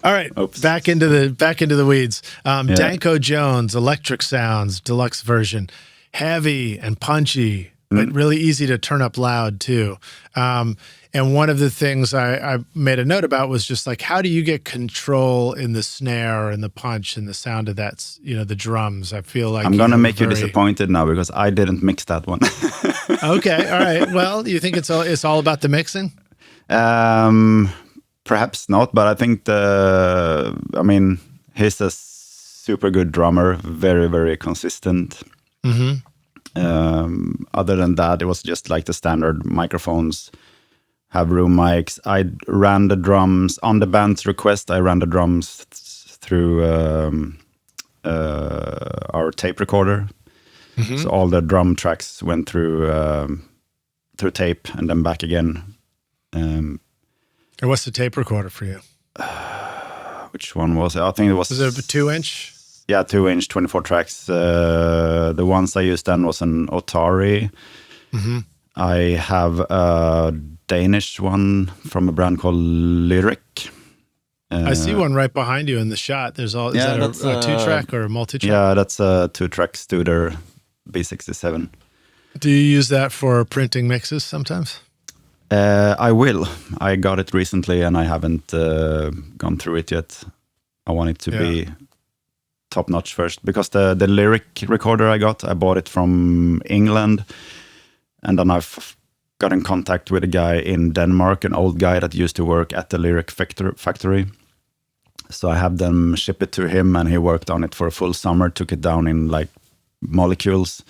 All right, back into the weeds. Danko Jones, Electric Sounds, deluxe version. Heavy and punchy, but really easy to turn up loud too. And one of the things I made a note about was just like, how do you get control in the snare and the punch and the sound of that, the drums? I feel like I'm going to make you disappointed now because I didn't mix that one. Okay, all right. Well, you think it's all about the mixing? Perhaps not, but I think he's a super good drummer, very, very consistent. Other than that, it was just like the standard microphones, have room mics. I ran the drums on the band's request. I ran the drums through our tape recorder. So all the drum tracks went through tape and then back again. And what's the tape recorder for you? Which one was it? I think it was... Was it a 2-inch? Yeah, 2-inch, 24 tracks. The ones I used then was an Otari. I have a Danish one from a brand called Lyric. I see one right behind you in the shot. Is that a 2-track or a multi-track? Yeah, that's a 2-track Studer B67. Do you use that for printing mixes sometimes? I will. I got it recently and I haven't gone through it yet. I want it to be top-notch first, because the Lyric recorder I bought it from England, and then I've got in contact with a guy in Denmark, an old guy that used to work at the Lyric factory. So I had them ship it to him, and he worked on it for a full summer, took it down in like molecules.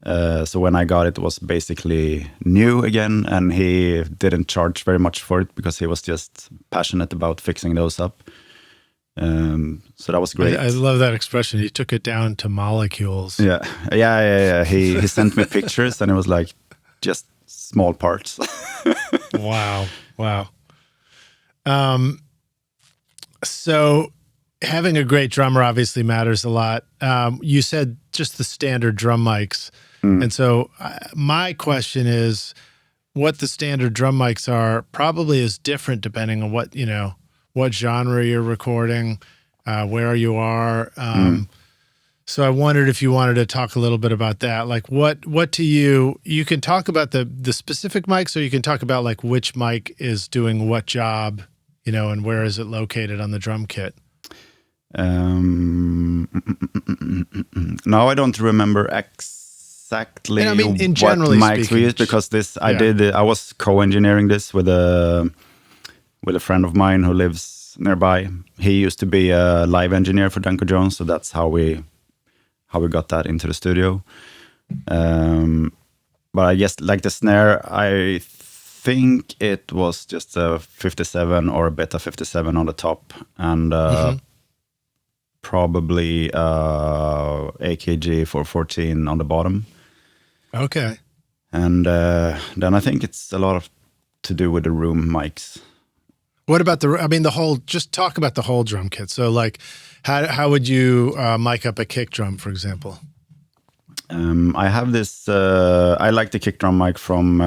So when I got it, it was basically new again, and he didn't charge very much for it because he was just passionate about fixing those up. So that was great. I love that expression. He took it down to molecules. Yeah. He sent me pictures, and it was like just small parts. Wow. So having a great drummer obviously matters a lot. You said just the standard drum mics. And so my question is, what the standard drum mics are probably is different depending on what genre you're recording, where you are. So I wondered if you wanted to talk a little bit about that. Like what to you can talk about the specific mics, or you can talk about like which mic is doing what job, and where is it located on the drum kit? Now I don't remember exactly in what generally mics speaking, we used, because I was co-engineering this with a friend of mine who lives nearby. He used to be a live engineer for Danko Jones, so that's how we got that into the studio. But I guess like the snare, I think it was just a 57 or a Beta 57 on the top, and probably AKG 414 on the bottom. Okay. And then I think it's a lot to do with the room mics. What about just talk about the whole drum kit. So like, how would you mic up a kick drum, for example? I have this, I like the kick drum mic from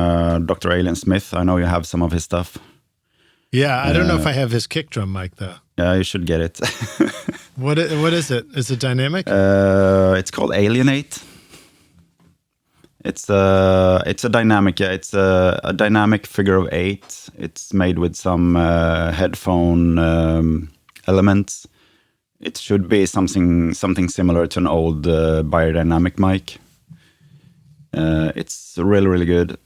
Dr. Alien Smith. I know you have some of his stuff. Yeah, I don't know if I have his kick drum mic though. Yeah, you should get it. What is it? Is it dynamic? It's called Alienate. It's a dynamic, yeah. It's a dynamic figure of 8. It's made with some headphone elements. It should be something similar to an old biodynamic mic. It's really, really good.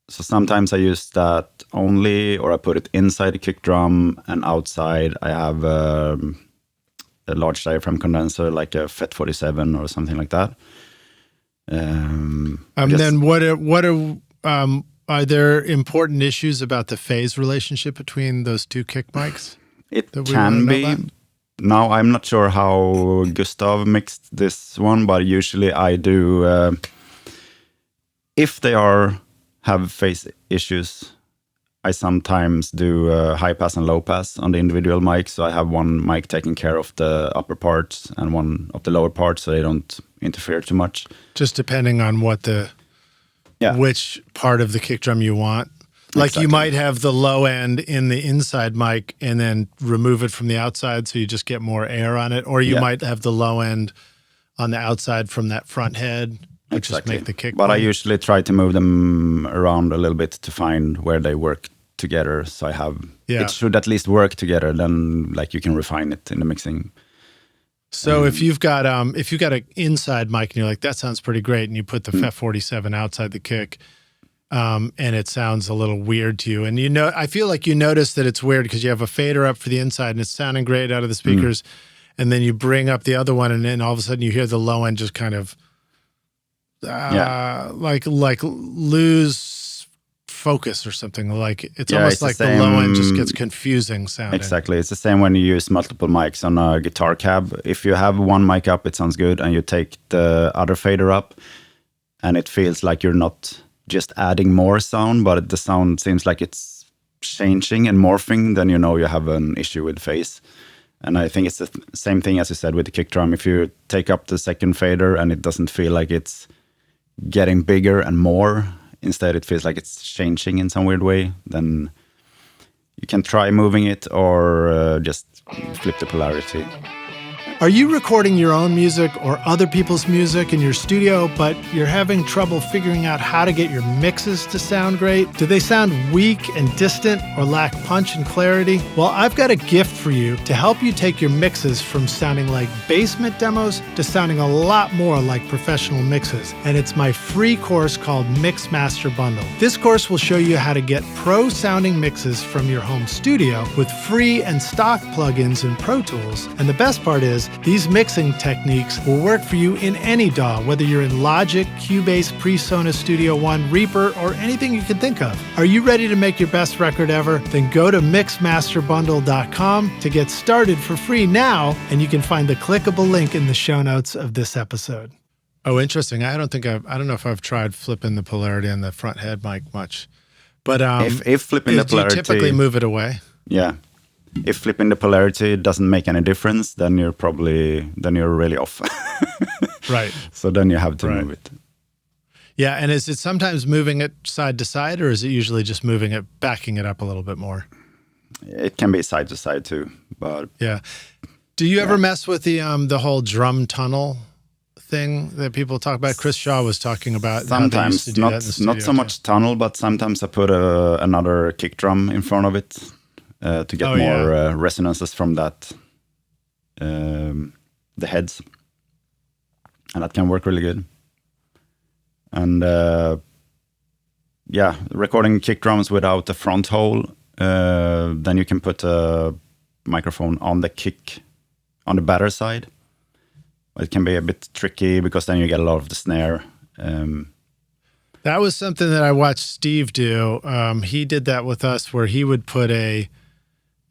So sometimes I use that only, or I put it inside the kick drum, and outside I have a large diaphragm condenser, like a FET47 or something like that. Then are there important issues about the phase relationship between those two kick mics? It can be. Now, I'm not sure how Gustav mixed this one, but usually I do. If they have phase issues, I sometimes do high pass and low pass on the individual mics. So I have one mic taking care of the upper parts and one of the lower parts, so they don't interfere too much. Just depending on which part of the kick drum you want. Like exactly. You might have the low end in the inside mic and then remove it from the outside so you just get more air on it. Or you might have the low end on the outside from that front head, which just make the kick. But I usually try to move them around a little bit to find where they work together. So it should at least work together. Then like you can refine it in the mixing. So if you've got an inside mic and you're like, that sounds pretty great, and you put the FET47 outside the kick, and it sounds a little weird to you, and I feel like you notice that it's weird because you have a fader up for the inside and it's sounding great out of the speakers, and then you bring up the other one, and then all of a sudden you hear the low end just kind of like lose focus or something. Like it's almost like the low end just gets confusing sounding. Exactly. It's the same when you use multiple mics on a guitar cab. If you have one mic up, it sounds good, and you take the other fader up and it feels like you're not just adding more sound, but the sound seems like it's changing and morphing, then you know you have an issue with phase. And I think it's the same thing as you said with the kick drum. If you take up the second fader and it doesn't feel like it's getting bigger and more, instead it feels like it's changing in some weird way, then you can try moving it or just flip the polarity. Are you recording your own music or other people's music in your studio, but you're having trouble figuring out how to get your mixes to sound great? Do they sound weak and distant or lack punch and clarity? Well, I've got a gift for you to help you take your mixes from sounding like basement demos to sounding a lot more like professional mixes. And it's my free course called Mix Master Bundle. This course will show you how to get pro-sounding mixes from your home studio with free and stock plugins in Pro Tools. And the best part is, these mixing techniques will work for you in any DAW, whether you're in Logic, Cubase, PreSonus Studio One, Reaper, or anything you can think of. Are you ready to make your best record ever? Then go to mixmasterbundle.com to get started for free now, and you can find the clickable link in the show notes of this episode. Oh, interesting. I don't know if I've tried flipping the polarity on the front head mic much, but if flipping the polarity, you typically move it away. Yeah. If flipping the polarity doesn't make any difference, then you're really off. Right. So then you have to move it. Yeah, and is it sometimes moving it side to side, or is it usually just backing it up a little bit more? It can be side to side too, but yeah. Do you ever mess with the whole drum tunnel thing that people talk about? Chris Shaw was talking about sometimes not so much tunnel, but sometimes I put another kick drum in front of it. To get more resonances from that, the heads, and that can work really good. And recording kick drums without a front hole, then you can put a microphone on the batter side. It can be a bit tricky because then you get a lot of the snare. That was something that I watched Steve do. He did that with us, where he would put a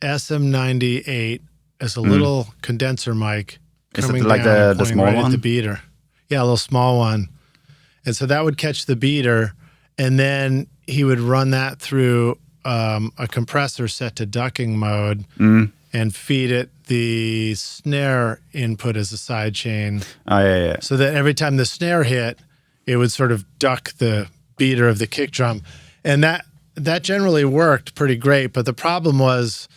SM98 as a little condenser mic Is coming it like down and the pointing small right at one? the beater. Yeah, a little small one. And so that would catch the beater, and then he would run that through a compressor set to ducking mode and feed it the snare input as a side chain. Oh, yeah. So that every time the snare hit, it would sort of duck the beater of the kick drum. And that generally worked pretty great. But the problem was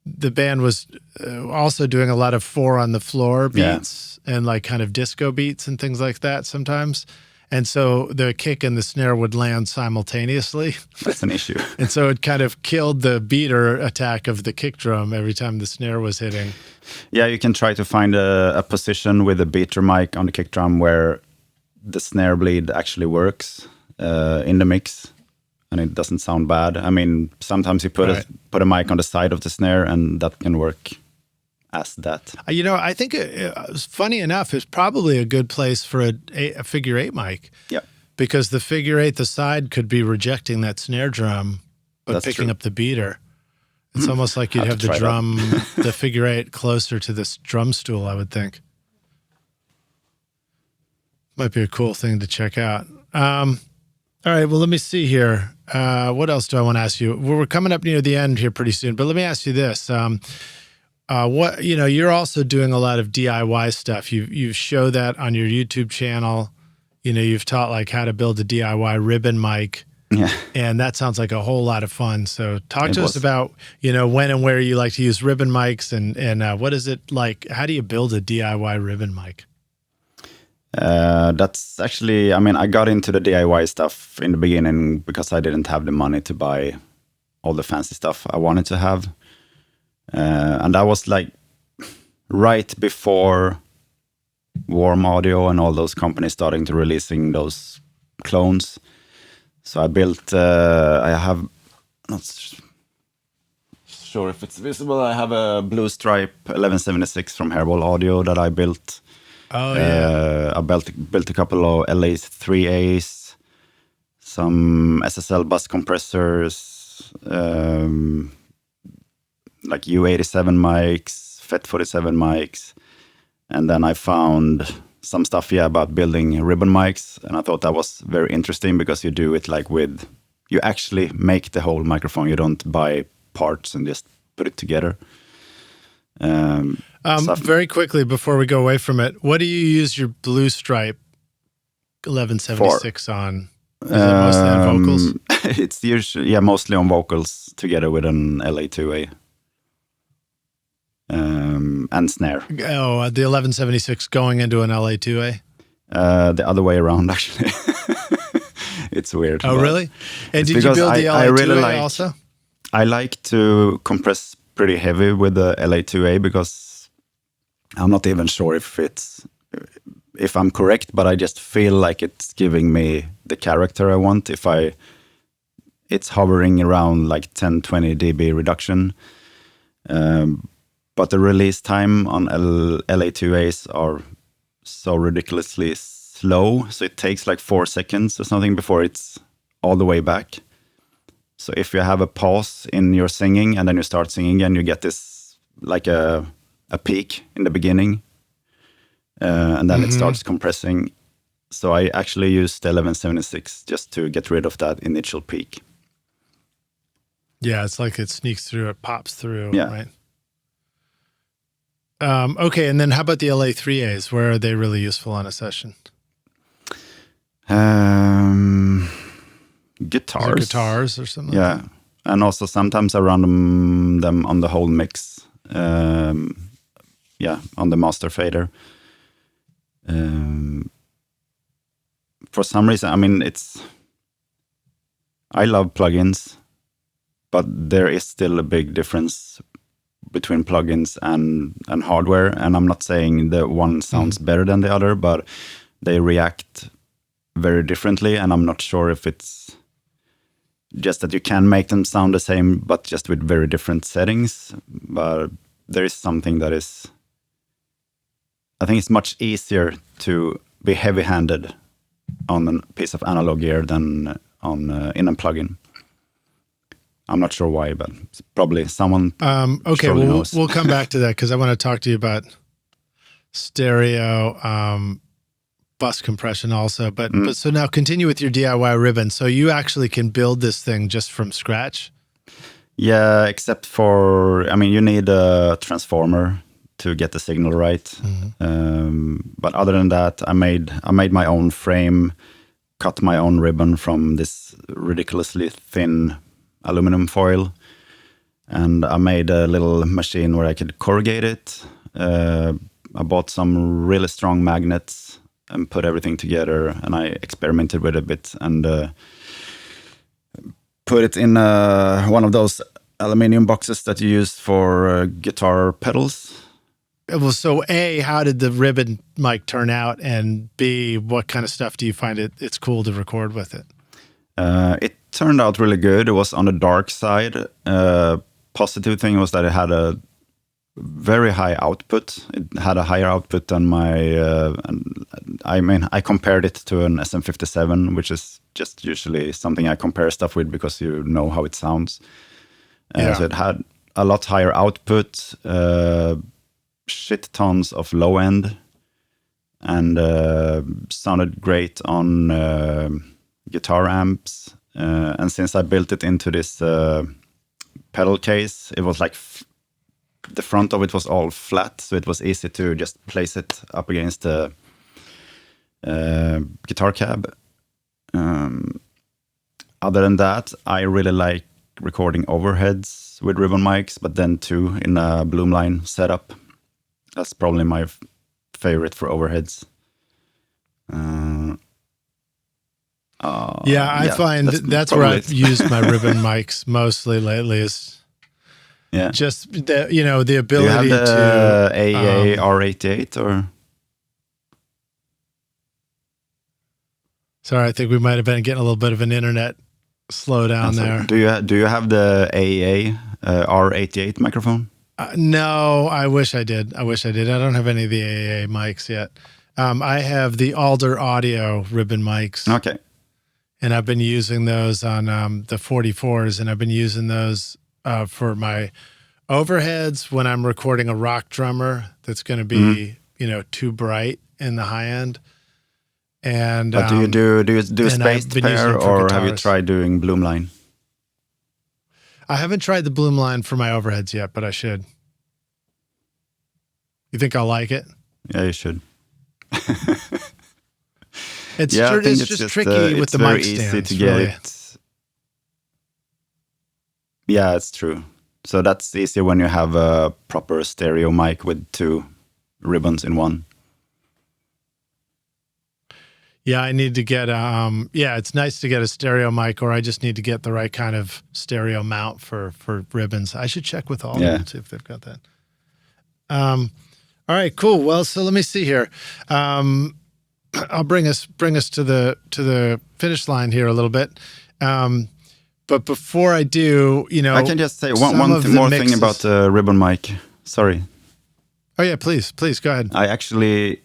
the band was also doing a lot of 4 on the floor beats and like kind of disco beats and things like that sometimes. And so the kick and the snare would land simultaneously. That's an issue. And so it kind of killed the beater attack of the kick drum every time the snare was hitting. Yeah, you can try to find a position with a beater mic on the kick drum where the snare bleed actually works in the mix, and it doesn't sound bad. I mean, sometimes you put a mic on the side of the snare, and that can work as that. You know, I think funny enough, it's probably a good place for a figure 8 mic. Yeah. Because the figure 8, the side could be rejecting that snare drum, but That's picking true. up the beater. It's almost like you'd Have have to the try drum, the figure 8 closer to this drum stool, I would think. Might be a cool thing to check out. All right, well, let me see here. What else do I want to ask you? We're coming up near the end here pretty soon, but let me ask you this. What, you know, you're also doing a lot of DIY stuff. You show that on your YouTube channel. You know, you've taught like how to build a DIY ribbon mic. Yeah. And that sounds like a whole lot of fun. So talk to us about, you know, when and where you like to use ribbon mics and what is it like? How do you build a DIY ribbon mic? That's actually, I mean, I got into the DIY stuff in the beginning because I didn't have the money to buy all the fancy stuff I wanted to have. And that was like right before Warm Audio and all those companies starting to releasing those clones. So I built, I have, not sure if it's visible, I have a Blue Stripe 1176 from Hairball Audio that I built. Oh, yeah. I built a couple of LA3As, some SSL bus compressors, like U87 mics, FET47 mics. And then I found some stuff, about building ribbon mics. And I thought that was very interesting because you do it like you actually make the whole microphone. You don't buy parts and just put it together. Very quickly before we go away from it, what do you use your Blue Stripe 1176 on? Is it mostly on vocals? It's usually, mostly on vocals together with an LA2A and snare. Oh, the 1176 going into an LA2A? The other way around, actually. It's weird. Oh, really? And did you build the LA2A I really also? I like to compress pretty heavy with the LA2A because I'm not even sure if I'm correct, but I just feel like it's giving me the character I want. It's hovering around like 10-20 dB reduction. But the release time on LA2As are so ridiculously slow. So it takes like 4 seconds or something before it's all the way back. So if you have a pause in your singing and then you start singing again, you get this like a peak in the beginning. And then it starts compressing. So I actually used the 1176 just to get rid of that initial peak. Yeah, it's like it sneaks through, it pops through, right? Okay, and then how about the LA3As? Where are they really useful on a session? Guitars. Guitars or something? Yeah, like that. And also sometimes I run them on the whole mix. On the master fader. For some reason, I mean, I love plugins, but there is still a big difference between plugins and hardware. And I'm not saying the one sounds better than the other, but they react very differently. And I'm not sure if it's just that you can make them sound the same, but just with very different settings. But there is something that is, I think it's much easier to be heavy-handed on a piece of analog gear than in a plugin. I'm not sure why, but it's probably someone. Okay, surely well, knows. we'll come back to that because I want to talk to you about stereo bus compression also. But so now continue with your DIY ribbon. So you actually can build this thing just from scratch? Yeah, except for, I mean, you need a transformer to get the signal right. But other than that, I made my own frame, cut my own ribbon from this ridiculously thin aluminum foil, and I made a little machine where I could corrugate it. I bought some really strong magnets and put everything together, and I experimented with it a bit and put it in one of those aluminum boxes that you use for guitar pedals. Well, so A, how did the ribbon mic turn out? And B, what kind of stuff do you find it's cool to record with it? It turned out really good. It was on the dark side. Positive thing was that it had a very high output. It had a higher output than my, I compared it to an SM57, which is just usually something I compare stuff with because you know how it sounds. So it had a lot higher output, shit tons of low end, and sounded great on guitar amps. And since I built it into this pedal case, it was like the front of it was all flat, so it was easy to just place it up against the guitar cab. Other than that, I really like recording overheads with ribbon mics, but then too in a Bloomline setup. That's probably my favorite for overheads. I find that's where I've used my ribbon mics mostly lately is just the, the ability to... Do you have the to... AEA R88 or... Sorry, I think we might have been getting a little bit of an internet slowdown there. Do you have the AEA R88 microphone? No, I wish I did. I don't have any of the AEA mics yet. I have the Alder Audio ribbon mics. Okay. And I've been using those on the 44s, and I've been using those for my overheads when I'm recording a rock drummer that's going to be, too bright in the high end. And but do you do spaced pair, or have you tried doing Bloomline? I haven't tried the Bloomline for my overheads yet, but I should. You think I'll like it? Yeah, you should. It's just tricky with the mic stands. It's very easy to get it. Yeah, it's true. So that's easier when you have a proper stereo mic with two ribbons in one. Yeah, I need to get, it's nice to get a stereo mic, or I just need to get the right kind of stereo mount for ribbons. I should check with all of them, see if they've got that. All right, cool. Well, so let me see here. I'll bring us to the finish line here a little bit. But before I do, I can just say one more thing about the ribbon mic. Sorry. Oh yeah, please go ahead. I actually...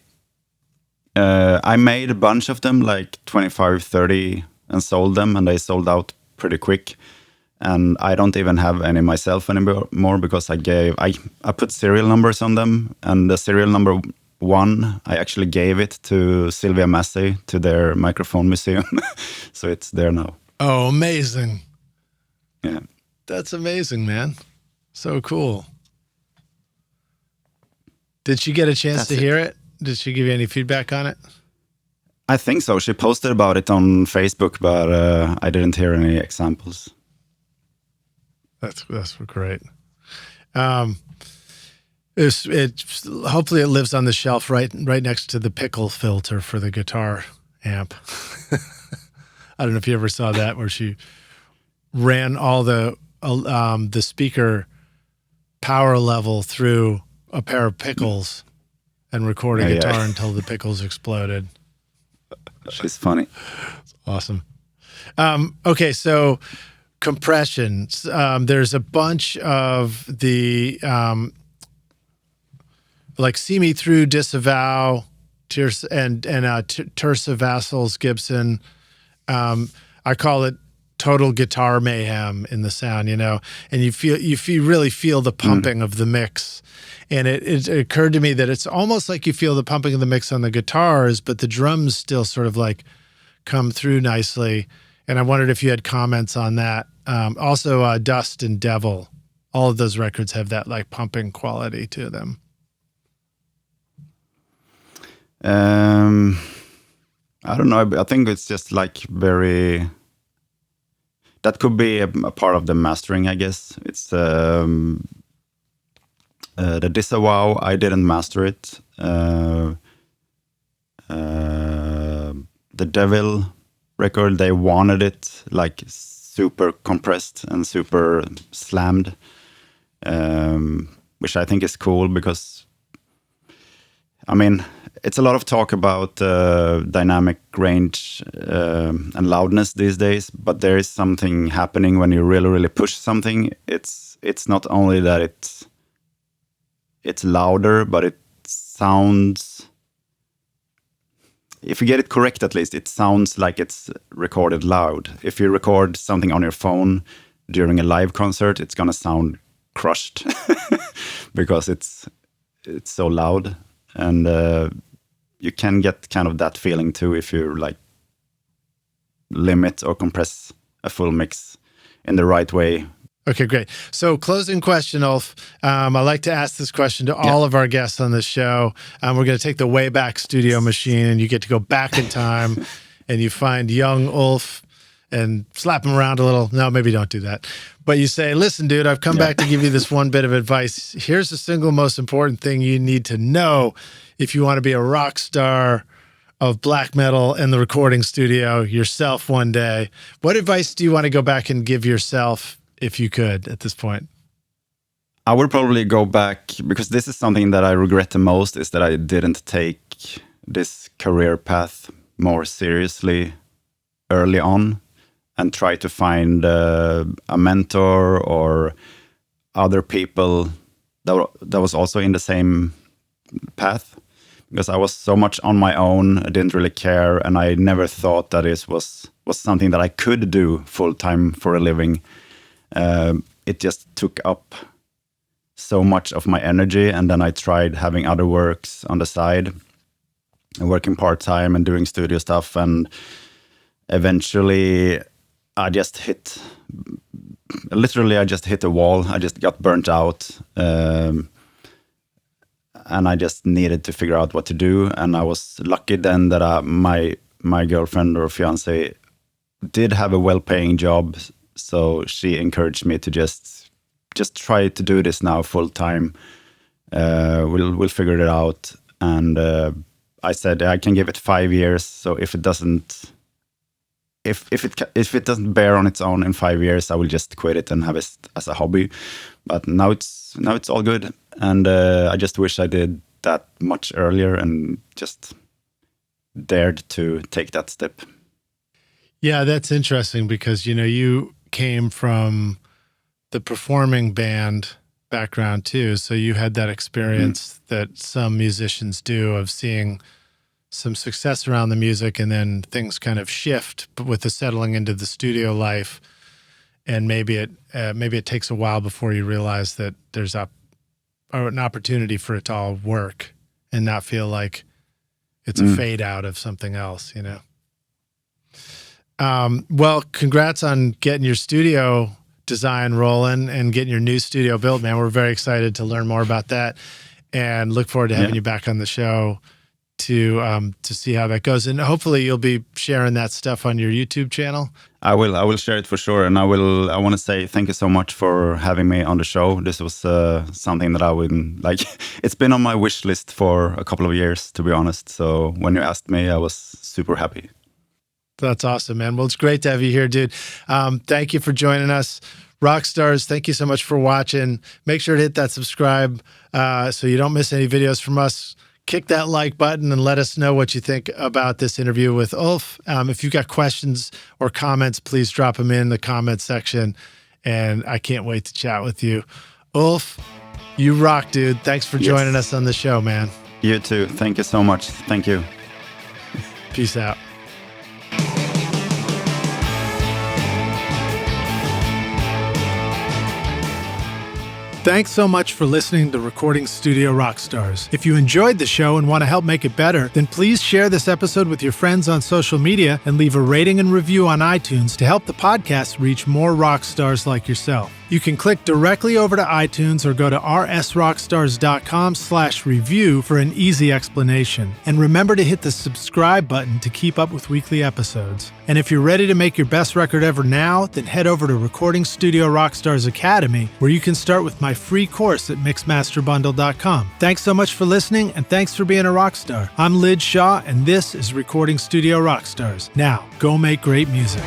I made a bunch of them, like 25, 30, and sold them, and they sold out pretty quick. And I don't even have any myself anymore because I put serial numbers on them, and the serial number 1, I actually gave it to Sylvia Massy, to their microphone museum. So it's there now. Oh, amazing. Yeah. That's amazing, man. So cool. Did she get a chance to hear it? Did she give you any feedback on it? I think so. She posted about it on Facebook, but I didn't hear any examples. That's great. Hopefully it lives on the shelf right next to the pickle filter for the guitar amp. I don't know if you ever saw that, where she ran all the speaker power level through a pair of pickles and record a guitar until the pickles exploded. She's funny. It's awesome. Okay, so compression. There's a bunch of the like See Me Through, Disavow, and Tersa Vassal's Gibson. I call it total guitar mayhem in the sound, and you really feel the pumping of the mix. And it occurred to me that it's almost like you feel the pumping of the mix on the guitars, but the drums still sort of like come through nicely. And I wondered if you had comments on that. Also, Dust and Devil, all of those records have that like pumping quality to them. I don't know. I think it's just like very. That could be a part of the mastering, I guess. It's the Disavow. I didn't master it. The Devil record, they wanted it like super compressed and super slammed, which I think is cool because, I mean, it's a lot of talk about dynamic range and loudness these days, but there is something happening when you really, really push something. It's not only that it's louder, but it sounds, if you get it correct at least, it sounds like it's recorded loud. If you record something on your phone during a live concert, it's gonna sound crushed because it's so loud. And you can get kind of that feeling too if you like limit or compress a full mix in the right way. Okay, great. So closing question, Ulf. I like to ask this question to all of our guests on the show. We're going to take the Wayback Studio machine and you get to go back in time and you find young Ulf and slap him around a little. No, maybe don't do that. But you say, listen, dude, I've come back to give you this one bit of advice. Here's the single most important thing you need to know if you want to be a rock star of black metal in the recording studio yourself one day. What advice do you want to go back and give yourself if you could at this point? I would probably go back, because this is something that I regret the most, is that I didn't take this career path more seriously early on and try to find a mentor or other people that was also in the same path, because I was so much on my own. I didn't really care, and I never thought that it was something that I could do full time for a living. It just took up so much of my energy, and then I tried having other works on the side and working part-time and doing studio stuff, and eventually I just hit a wall. I just got burnt out, and I just needed to figure out what to do. And I was lucky then that my girlfriend or fiance did have a well-paying job, so she encouraged me to just try to do this now full time. We'll figure it out. And I said I can give it 5 years. So if it doesn't bear on its own in 5 years, I will just quit it and have it as a hobby. But now it's all good, and I just wish I did that much earlier and just dared to take that step. Yeah, that's interesting because you came from the performing band background too, so you had that experience that some musicians do of seeing some success around the music and then things kind of shift with the settling into the studio life, and maybe it takes a while before you realize that there's an opportunity for it to all work and not feel like it's a fade out of something else, Well, congrats on getting your studio design rolling and getting your new studio built, man. We're very excited to learn more about that and look forward to having you back on the show to see how that goes. And hopefully you'll be sharing that stuff on your YouTube channel. I will share it for sure. And I want to say thank you so much for having me on the show. This was something that I wouldn't like. It's been on my wish list for a couple of years, to be honest. So when you asked me, I was super happy. That's awesome, man. Well, it's great to have you here, dude. Thank you for joining us. Rockstars, thank you so much for watching. Make sure to hit that subscribe so you don't miss any videos from us. Kick that like button and let us know what you think about this interview with Ulf. If you've got questions or comments, please drop them in the comment section. And I can't wait to chat with you. Ulf, you rock, dude. Thanks for joining us on the show, man. You too. Thank you so much. Thank you. Peace out. Thanks so much for listening to Recording Studio Rockstars. If you enjoyed the show and want to help make it better, then please share this episode with your friends on social media and leave a rating and review on iTunes to help the podcast reach more rock stars like yourself. You can click directly over to iTunes or go to rsrockstars.com/review for an easy explanation. And remember to hit the subscribe button to keep up with weekly episodes. And if you're ready to make your best record ever now, then head over to Recording Studio Rockstars Academy, where you can start with my free course at mixmasterbundle.com. Thanks so much for listening, and thanks for being a rock star. I'm Lid Shaw, and this is Recording Studio Rockstars. Now, go make great music.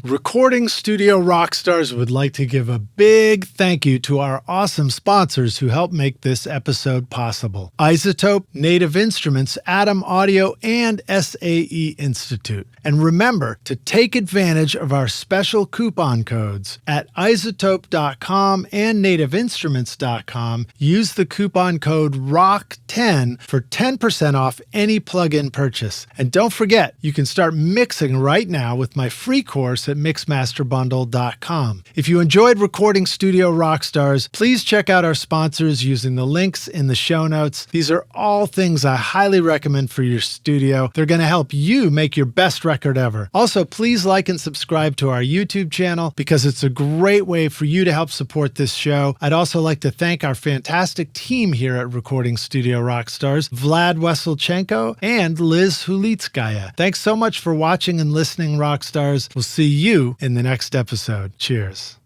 Recording Studio Rockstars would like to give a big thank you to our awesome sponsors who help make this episode possible: Isotope, Native Instruments, Atom Audio, and SAE Institute. And remember to take advantage of our special coupon codes at isotope.com and nativeinstruments.com. Use the coupon code ROCK10 for 10% off any plug-in purchase. And don't forget, you can start mixing right now with my free course at mixmasterbundle.com. If you enjoyed Recording Studio Rockstars, please check out our sponsors using the links in the show notes. These are all things I highly recommend for your studio. They're going to help you make your best record ever. Also, please like and subscribe to our YouTube channel because it's a great way for you to help support this show. I'd also like to thank our fantastic team here at Recording Studio Rockstars, Vlad Weselchenko and Liz Hulitskaya. Thanks so much for watching and listening, Rockstars. We'll see you in the next episode. Cheers.